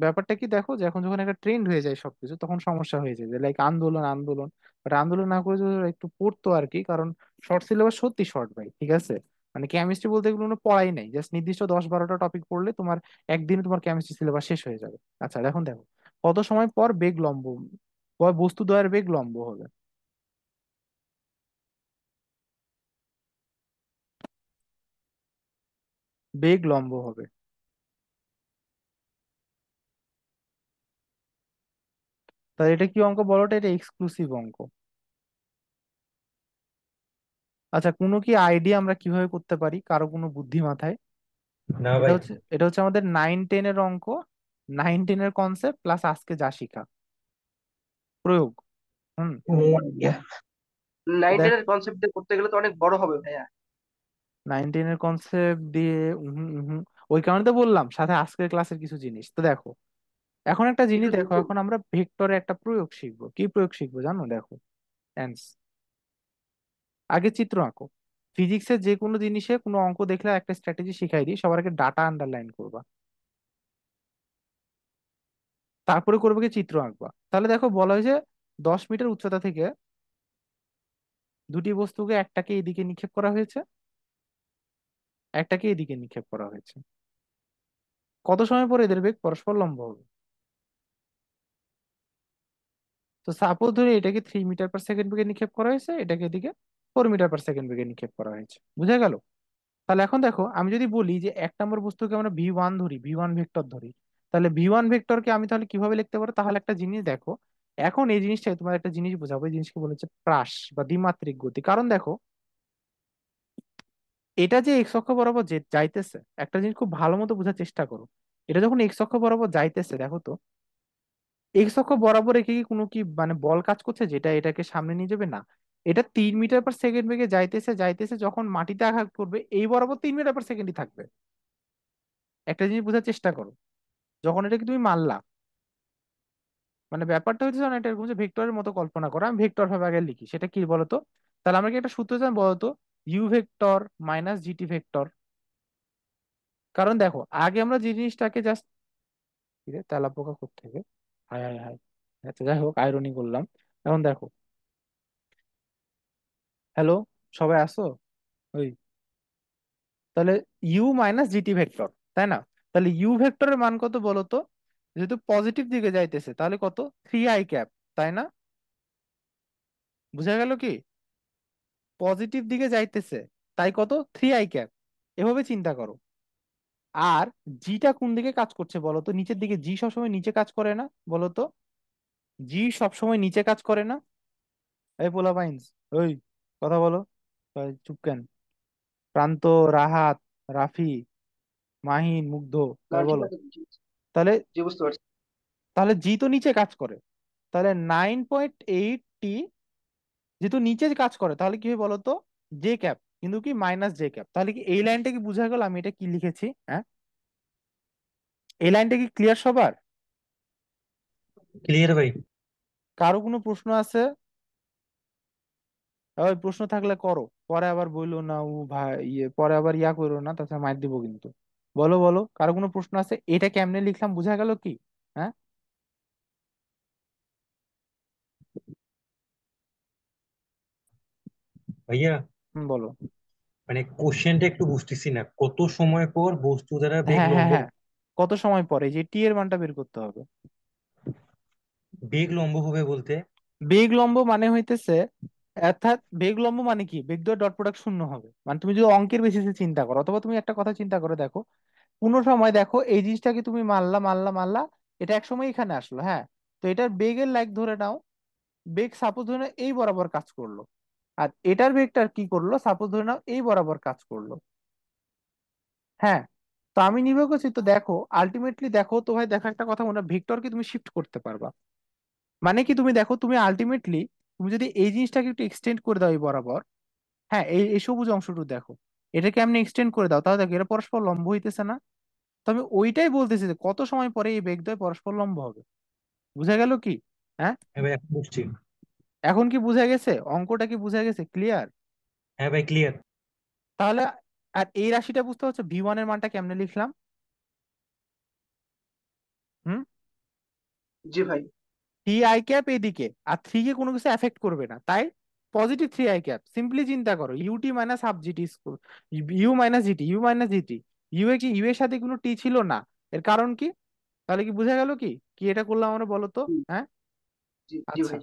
ব্যাপারটা কি দেখো, যে এখন যখন একটা ট্রেন্ড হয়ে যায় সবকিছু, তখন সমস্যা হয়ে যায়, যে লাইক আন্দোলন আন্দোলন। বাট আন্দোলন না করে যদি ওরা একটু পড়তো আর কি, কারণ শর্ট সিলেবাস সত্যি শর্ট ভাই, ঠিক আছে। মানে কেমিস্ট্রি বলতে গেলে কোনো পড়াই নাই, জাস্ট নির্দিষ্ট 10-12টা টপিক পড়লে তোমার একদিনে তোমার কেমিস্ট্রি সিলেবাস শেষ হয়ে যাবে। আচ্ছা দেখো দেখো, কত সময় পর বেগ লম্ব, বস্তু দ্বয়ের বেগ লম্ব হবে? বেগ লম্ব হবে। তা এটা কি অঙ্ক বলোটা? এটা এক্সক্লুসিভ অঙ্ক। আচ্ছা, কোনো কি আইডিয়া আমরা কিভাবে করতে পারি, কারো কোনো বুদ্ধি মাথায়? না এটা ভাই। হচ্ছে, এটা হচ্ছে আমাদের 9-10-এর অঙ্ক, 9-10-এর কনসেপ্ট প্লাস আজকে যা শিখা প্রয়োগ। হুম। ও ভাইয়া। তো 9-10 দেখ, এর কনসেপ্ট দিয়ে করতে গেলে তো অনেক বড় হবে ভাইয়া। 9-10-এর কনসেপ্ট দিয়ে উহুম, উহুম, ওই কারণে তো বললাম সাথে আজকের ক্লাসের কিছু জিনিস। তো দেখো, এখন একটা জিনিস কিছু দেখো, যোগ। এখন আমরা ভেক্টরে একটা প্রয়োগ শিখবো। কি প্রয়োগ শিখবো জানো? দেখো, টেন্স। আগে চিত্র আঁকো। ফিজিক্সের যে কোনো জিনিসে কোনো অঙ্ক দেখলে একটা স্ট্র্যাটেজি শিখাই দিই, সবার আগে ডাটা আন্ডারলাইন করবা, তারপরে করবে কি চিত্র আঁকবা। তাহলে দেখো বলা হয়েছে 10 মিটার উচ্চতা থেকে দুটি বস্তুকে, একটাকে এদিকে নিক্ষেপ করা হয়েছে, একটাকে এদিকে নিক্ষেপ করা হয়েছে। কত সময় পরে এদের বেগ পরস্পর লম্ব হবে? তো সাপোজ ধরি এটাকে 3 মিটার পার সেকেন্ড বেগে নিক্ষেপ করা হয়েছে, এটাকে এদিকে 4 মিটার পার সেকেন্ড বেগে নিক্ষেপ করা হয়েছে। বুঝা গেল? তাহলে এখন দেখো, আমি যদি বলি যে 1 নম্বর বস্তুকে আমরা V1 ধরি, V1 ভেক্টর ধরি, তাহলে ভি ওয়ান ভেক্টরকে আমি তাহলে কিভাবে লিখতে পারো? তাহলে একটা জিনিস দেখো, এখন এই জিনিসটাই তোমার একটা জিনিস বোঝাবো, এই জিনিসকে বলেছে প্রাস বা দ্বিমাত্রিক গতি। কারণ দেখো, এটা যে এক্স অক্ষ বরাবর যে যাইতেছে, একটা জিনিস খুব ভালো মতো বোঝার চেষ্টা করো। এটা যখন এক্স অক্ষ বরাবর যাইতেছে, দেখো তো এক্স অক্ষ বরাবর রেখে কি কোনো কি মানে বল কাজ করছে যেটা এটাকে সামনে নিয়ে যাবে? না। এটা 3 মিটার পার সেকেন্ড বেগে যাইতেছে যাইতেছে, যখন মাটিতে আঘাত করবে এই বরাবর 3 মিটার পার সেকেন্ডই থাকবে। একটা জিনিস বোঝার চেষ্টা করো, যখন এটাকে তুমি মারলা, মানে ব্যাপারটা হচ্ছে না, এটা এরকম যে ভেক্টরের মতো কল্পনা করো। আমি ভেক্টর ভাবে আগে লিখি, সেটা কি বলতো? তাহলে আমরা কি একটা সূত্র জানি বলতো, u vector minus gt vector. কারণ দেখো, আগে আমরা যে জিনিসটাকে জাস্ট, তেলা পোকা কোত্থেকে, হায় হায় হায়, আচ্ছা যাই হোক, আইরনি করলাম। এখন দেখো, হ্যালো, সবাই আসো? ওই, তাহলে ইউ মাইনাস জিটি ভেক্টর, তাই না? তাহলে ইউ ভেক্টরের মান কত বলো তো? যেহেতু পজিটিভ দিকে যাইতেছে, তাহলে কত? 3 i ক্যাপ, তাই না? বুঝা গেল কি? পজিটিভ দিকে যাইতেছে, তাই কত? 3 i ক্যাপ। এভাবে চিন্তা করো। আর জিটা কোন দিকে কাজ করছে বলো তো? নিচের দিকে। জি সবসময় নিচে কাজ করে না বলো তো? জি সবসময় নিচে কাজ করে না? এই পোলা পাইন্স, ওই, কথা বলো। ওই, চুপ কেন? প্রান্ত, রাহাত, রাফি, মাহিন, মুগ্ধ, না, এবার ঠিক বলো। আছে। জি, তাহলে জি, বুঝতে পারছি। তাহলে জি তো নিচে কাজ করে। তাহলে 9.8 টি যেহেতু নিচে কাজ করে, তাহলে কি হবে বলো তো? জে ক্যাপ, কিন্তু কি -j ক্যাপ। তাহলে কি এই লাইনটা কি বোঝা গেল আমি এটা কি লিখেছি? হ্যাঁ, এই লাইনটা কি ক্লিয়ার সবার? ক্লিয়ার ভাই। কারো কোনো প্রশ্ন আছে? ওই প্রশ্ন থাকলে করো, পরে আবার বইলো না ও ভাই, পরে আবার করো না, তাছাড়া মার দিব কিন্তু। বলো বলো, কারো কোনো প্রশ্ন আছে? এটা কেমনে লিখলাম বোঝা গেল কি? হ্যাঁ, ভাইয়া, বলো। মানে কোশ্চেনটা একটু বুঝতেছি না, কত সময় পর বস্তু দ্বারা বেগ হ্যাঁ হ্যাঁ লম্ব হ্যাঁ, কত সময় পরে যে টি এর মানটা বের করতে হবে। বেগ লম্ব হবে বলতে? বেগ লম্ব মানে হইতেছে, অর্থাৎ বেগ লম্ব মানে কি, বেগ দ্বয়ের ডট প্রোডাক্ট শূন্য হবে। মানে তুমি যদি অঙ্কের বেসিসে চিন্তা করো, অথবা তুমি একটা কথা চিন্তা করো, দেখো কোনো সময় দেখো এই জিনিসটাকে তুমি মারলা মারলা মারলা, এটা এক সময় এখানে আসলো, হ্যাঁ, তো এটার বেগের লাইক ধরে নাও, বেগ সাপোজ ধরে নাও এই বরাবর কাজ করলো, আর এটার বেগটার কি করলো, সাপোজ ধরে নাও এই বরাবর কাজ করলো। হ্যাঁ, তো আমি নির্ভর করছি, তো দেখো আলটিমেটলি দেখো তো ভাই, দেখো একটা কথা মনে, ভেক্টরকে তুমি শিফট করতে পারবা। মানে কি, তুমি দেখো তুমি আলটিমেটলি, তুমি যদি এই জিনিসটাকে একটু এক্সটেন্ড করে দাও এই বরাবর, হ্যাঁ, এই সবুজ অংশটুকু দেখো, এটাকে এমনি এক্সটেন্ড করে দাও, তাহলে দেখো এরা পরস্পর লম্ব হইতেছে না? তো আমি ওইটাই বলতেছি যে কত সময় পরে এই বেগদ্বয় পরস্পর লম্ব হবে। বুঝা গেল কি? হ্যাঁ, হ্যাঁ ভাই, এখন বুঝছি। এখন কি বুঝা গেছে? অঙ্কটা কি বুঝা গেছে? ক্লিয়ার? হ্যাঁ ভাই, ক্লিয়ার। তাহলে, আর এই রাশিটা বুঝতে হচ্ছে ভি ওয়ান এর মানটা কেমনে লিখলাম? হুম, জি ভাই। 3 i ক্যাপ এদিকে, আর 3 কে কোনো কিছু এফেক্ট করবে না, তাই পজিটিভ 3 i ক্যাপ। সিম্পলি চিন্তা করো, U T minus half G T square, U minus G T, U minus G T. U এ কি, ইউ এর সাথে কোনো টি ছিল না? এর কারণ কি? তাহলে কি বুঝা গেল কি কি এটা করলাম আমরা, বলো তো? জি, হ্যাঁ, জি, জি আচ্ছা। ভাই।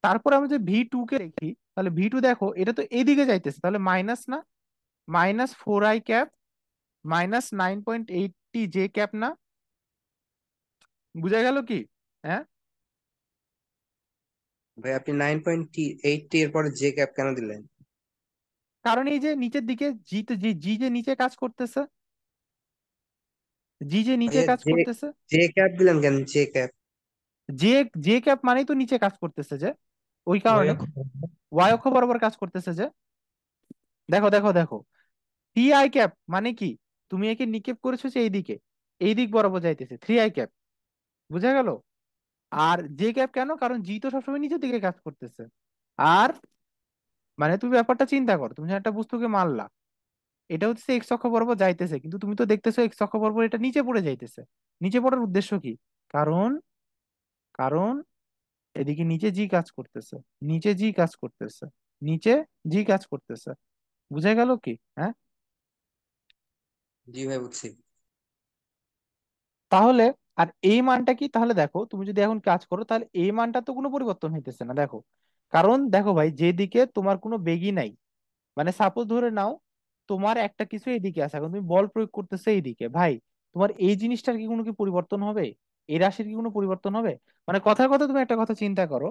তারপর আমি যদি ভি টু কে দেখি, তাহলে ভি টু দেখো এটা তো এদিকে যাইতেছে, তাহলে মাইনাস না, -4 i cap -9.8 T J cap না? বুঝা গেল কি? হ্যাঁ, ভাই আপনি 9.80 এর পরে জে ক্যাপ কেন দিলেন? কারণ এই যে নিচের দিকে জি, তো জি জি যে নিচে কাজ করতেছে, জি যে নিচে ভাইয়া কাজ জে করতেছে, জে ক্যাপ দিলেন কেন, জে ক্যাপ? যে জে ক্যাপ মানেই তো নিচে কাজ করতেছে যে, ওই ওয়াই কারণে অক্ষ। ওয়াই অক্ষ বরাবর কাজ করতেছে যে। দেখো দেখো দেখো, 3 i ক্যাপ মানে কি, তুমি একে নিক্ষেপ করেছো যে এইদিকে, এই দিক বরাবর যাইতেছে 3 i ক্যাপ। বুঝা গেল? আর জে ক্যাপ কেন? কারণ জি তো সবসময় নিচের দিকে কাজ করতেছে। আর মানে তুমি ব্যাপারটা চিন্তা করো, তুমি যখন একটা বস্তুকে মারলা, এটা হচ্ছে এক্স অক্ষ বরাবর যাইতেছে, কিন্তু তুমি তো দেখতেছো এক্স অক্ষ বরাবর এটা নিচে পড়ে যাইতেছে। নিচে পড়ার উদ্দেশ্য কি? কারণ কারণ এদিকে নিচে জি কাজ করতেছে, নিচে জি কাজ করতেছে, নিচে জি কাজ করতেছে। বুঝা গেল কি? হ্যাঁ, জি ভাই, বুঝছি। তাহলে আর এই মানটা কি? তাহলে দেখো তুমি যদি এখন কাজ করো, তাহলে এই মানটা তো কোনো পরিবর্তন হইতেছে না, দেখো। কারণ দেখো ভাই, যেদিকে তোমার কোনো বেগই নাই, মানে সাপোজ ধরে নাও তোমার একটা কিছু এইদিকে আছে, এখন তুমি বল প্রয়োগ করতেছো এইদিকে, ভাই তোমার এই জিনিসটার কি কোনো কি পরিবর্তন হবে? এই রাশির কি কোনো পরিবর্তন হবে? মানে কথার কথা তুমি একটা কথা চিন্তা করো,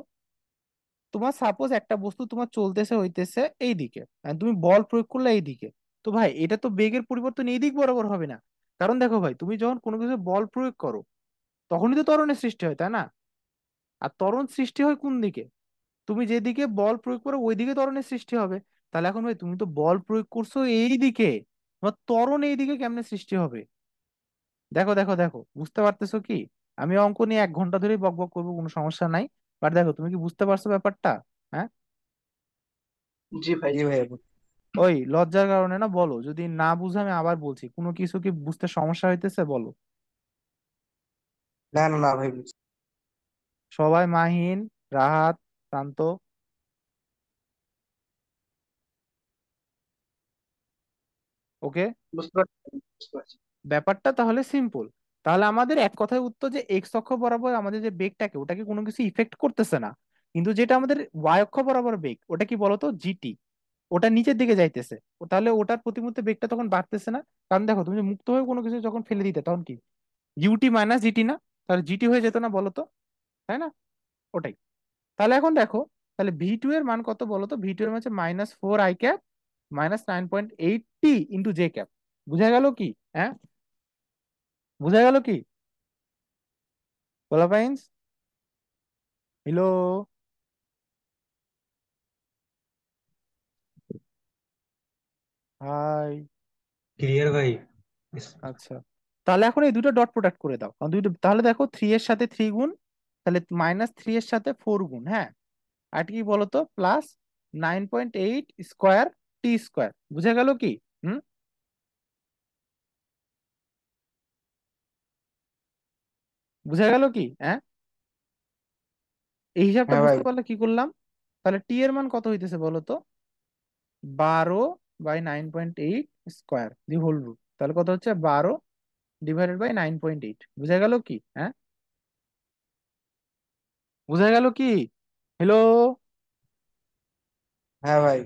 তোমার সাপোজ একটা বস্তু তোমার চলতেছে হইতেছে এই দিকে, and তুমি বল প্রয়োগ করলে এই দিকে। তো ভাই এটা তো বেগের পরিবর্তন এই দিক বরাবর হবে না। কারণ দেখো ভাই, তুমি যখন কোনো কিছু বল প্রয়োগ করো তখনই তো ত্বরণের সৃষ্টি হয়, তাই না? আর ত্বরণ সৃষ্টি হয় কোন দিকে? তুমি যেদিকে বল প্রয়োগ করো ওই দিকে ত্বরণের সৃষ্টি হবে। তাহলে এখন ভাই তুমি তো বল প্রয়োগ করছো এই দিকে, তোমার ত্বরণ এই দিকে কেমনে সৃষ্টি হবে? দেখো দেখো দেখো, বুঝতে পারতেছো কি? আমি অঙ্ক নিয়ে 1 ঘন্টা ধরেই বক বক করবো, কোনো সমস্যা নাই। বাট দেখো, তুমি কি বুঝতে পারছো ব্যাপারটা? হ্যাঁ। জি ভাই, জি জি। ভাইয়া ওই লজ্জার কারণে না, বলো যদি না বুঝে, আমি আবার বলছি, কোনো কিছু কি বুঝতে সমস্যা হইতেছে বলো। না না না ভাই বুঝছি। সবাই, মাহিন, রাহাত, শান্ত, ওকে। বুঝতে পারছি, বুঝতে পারছি। ব্যাপারটা তাহলে সিম্পল। তাহলে আমাদের এক কথায় উত্তর যে এক্স অক্ষ বরাবর আমাদের যে বেগটাকে, ওটাকে কোনো কিছু ইফেক্ট করতেছে না। কিন্তু যেটা আমাদের ওয়াই অক্ষ বরাবর বেগ, ওটা কি বলতো, জিটি, ওটা নিচের দিকে যাইতেছে। তাহলে ওটার প্রতি মুহূর্তে বেগটা তখন বাড়তেছে না। কারণ দেখো, তুমি মুক্ত হয়ে কোনো কিছু যখন ফেলে দিতে তখন কি ইউটি মাইনাস জিটি না? তাহলে জিটি হয়ে যেত না বলো তো, তাই না? ওটাই। তাহলে এখন দেখো, তাহলে ভি টু এর মান কত বলো তো? ভি টু এর মান হচ্ছে -4 i cap -9.8t into J cap. বুঝা গেল কি? হ্যাঁ, বুঝা গেল কি বলা পাইন্স? হ্যালো? হাই। ক্লিয়ার ভাই? ইস, আচ্ছা, তাহলে এখন এই দুটো ডট প্রোডাক্ট করে দাও, কারণ দুটো তাহলে দেখো 3 এর সাথে 3 গুণ, তাহলে -3 এর সাথে 4 গুণ, হ্যাঁ। আর কি বলতো, +9.8 স্কোয়ার টি স্কোয়ার। বুঝা গেল কি? হুম, বুঝা গেল কি? হ্যাঁ, এই হিসাবটা হ্যাঁ ভাই বুঝতে পারলে কি করলাম? তাহলে টি এর মান কত হইতেছে বলো তো? 12/9.8 স্কোয়ার দি হোল রুট। তাহলে কত হচ্ছে? 12/9.8। বুঝা গেল কি? হ্যাঁ, বুঝা গেল কি? হ্যালো? হ্যাঁ ভাই।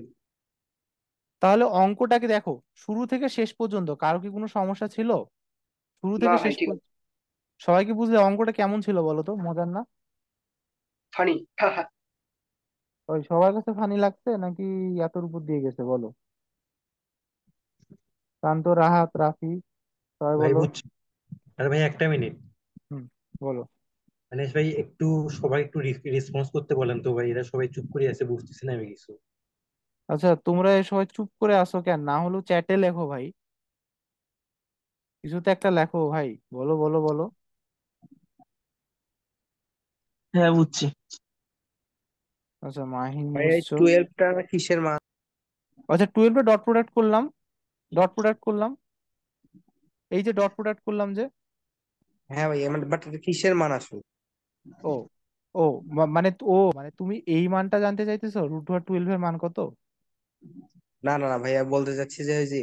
তাহলে অঙ্কটাকে দেখো, শুরু থেকে শেষ পর্যন্ত কারো কি কোনো সমস্যা ছিল? শুরু না থেকে ভাই, শেষ ঠিক পর্যন্ত আছে। সবাই কি বুঝলে অঙ্কটা কেমন ছিল বলো তো? মজার না? ফানি। ওই সবার কাছে ফানি লাগছে নাকি এতর উপর দিয়ে গেছে বলো? শান্ত, রাহাত, রাফি, সবাই ভাই বলো। বুঝছি। আরে ভাই একটা মিনিট। হুম, বলো। মানে ভাই একটু, সবাই একটু রেসপন্স করতে বলেন তো ভাই, এরা সবাই চুপ করে আছে, বুঝতেছি না আমি কিছু। আচ্ছা, তোমরা এ সবাই চুপ করে আসো কেন? না হলেও চ্যাটে লেখো ভাই, কিছুতে একটা লেখো ভাই। বলো বলো বলো। হ্যাঁ বুঝছি। আচ্ছা, মাহিন ভাই এই বুঝছো। 12টা কিসের মান? আচ্ছা, 12-এ ডট প্রোডাক্ট করলাম, ডট প্রোডাক্ট করলাম, এই যে ডট প্রোডাক্ট করলাম যে। হ্যাঁ ভাই মানে বাট এটা কিসের মান আসলে? ও, ও, মানে তুমি এই মানটা জানতে চাইতেছো, √12 এর মান কত? না না না ভাইয়া বলতে চাচ্ছি যে ওই যে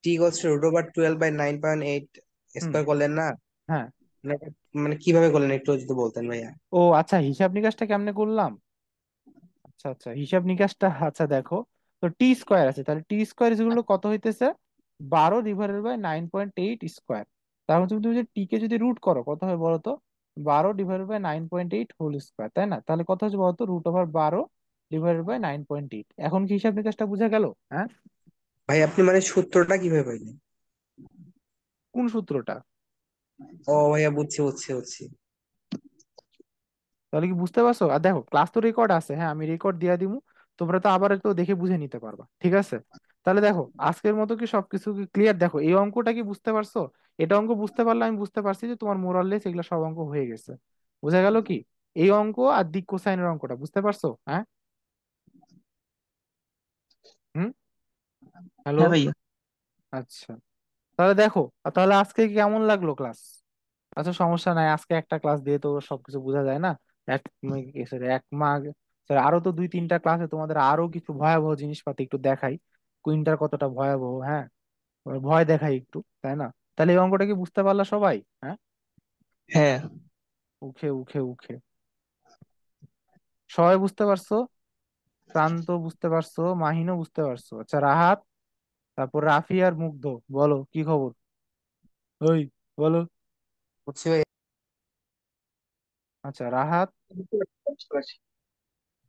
t √12/9.8 হুম, স্কোয়ার করলেন না? হ্যাঁ। মানে মানে কিভাবে করলেন একটু যদি বলতেন ভাইয়া। ও আচ্ছা, হিসাব নিকাশটা কেমনে করলাম? আচ্ছা আচ্ছা, হিসাব নিকাশটা আচ্ছা দেখো, তো টি স্কোয়ার আছে, তাহলে টি স্কোয়ার যেগুলো কত হইতেছে? 12/9.8 স্কোয়ার। তাহলে তুমি তুমি যদি টি কে যদি রুট করো কত হয় বলো তো? 12/9.8 হোল স্কোয়ার, তাই না? তাহলে কত হচ্ছে বলতো? √12/9.8। এখন কি হিসাব নিকাশটা বুঝা গেল? হ্যাঁ। ভাই আপনি মানে সূত্রটা কিভাবে পাইলেন? কোন সূত্রটা? ও ভাইয়া বুঝছি বুঝছি বুঝছি। তাহলে কি বুঝতে পারছো? আর দেখো, ক্লাস তো রেকর্ড আছে, হ্যাঁ, আমি রেকর্ড দিয়ে দিব, তোমরা তো আবার একটু দেখে বুঝে নিতে পারবা, ঠিক আছে? তাহলে দেখো, আজকের মতো কি সবকিছু কি ক্লিয়ার? দেখো, এই অঙ্কটা কি বুঝতে পারছো? এটা অঙ্ক বুঝতে পারলে আমি বুঝতে পারছি যে তোমার মোরাললেস এগুলো সব অঙ্ক হয়ে গেছে। বুঝা গেল কি? এই অঙ্ক আর দিক কোসাইনের অঙ্কটা বুঝতে পারছো? হ্যাঁ। হুম। হ্যালো? হ্যাঁ ভাইয়া। আচ্ছা, তাহলে দেখো, আর তাহলে আজকে কেমন লাগলো ক্লাস? আচ্ছা, সমস্যা নাই, আজকে একটা ক্লাস দিয়ে তো সবকিছু বোঝা যায় না। এক sorry, এক মাগ sorry, আরো তো 2-3টা ক্লাসে তোমাদের আরো কিছু ভয়াবহ জিনিসপাতি একটু দেখাই, কুইন্টার কতটা ভয়াবহ, হ্যাঁ, ওর ভয় দেখাই একটু, তাই না? তাহলে এই অঙ্কটা কি বুঝতে পারলা সবাই? হ্যাঁ। হ্যাঁ উখে উখে উখে, সবাই বুঝতে পারছো? প্রান্ত বুঝতে পারছো, মাহিনও বুঝতে পারছো। আচ্ছা, রাহাত, তারপর রাফি আর মুগ্ধ, বলো কি খবর? ওই, বলো। বুঝছি ভাই। আচ্ছা রাহাত। বুঝতে পারছি।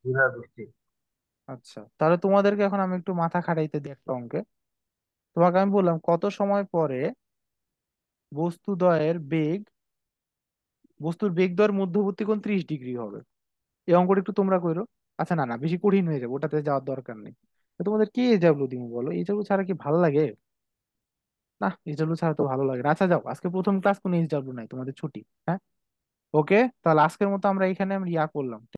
বুঝা বুঝছি। আচ্ছা তাহলে তোমাদেরকে এখন আমি একটু মাথা খাটাইতে দিই একটা অঙ্কে। তোমাকে আমি বললাম কত সময় পরে বস্তুদ্বয়ের বেগ বস্তুর বেগ দ্বয়ের মধ্যবর্তী কোণ 30 ডিগ্রি হবে। এই অঙ্কটা একটু তোমরা কইরো। আচ্ছা না না, বেশি কঠিন হয়ে যাবে, ওটাতে যাওয়ার দরকার নেই। তো তোমাদের কি এজাবলু দিমু বলো, এজাবলু ছাড়া কি ভালো লাগে? না, এজাবলু ছাড়া তো ভালো লাগে না। আচ্ছা যাও, আজকে প্রথম ক্লাস, কোনো এজাবলু নাই, তোমাদের ছুটি। হ্যাঁ, ওকে, তাহলে আজকের মতো আমরা এখানে ইয়া করলাম।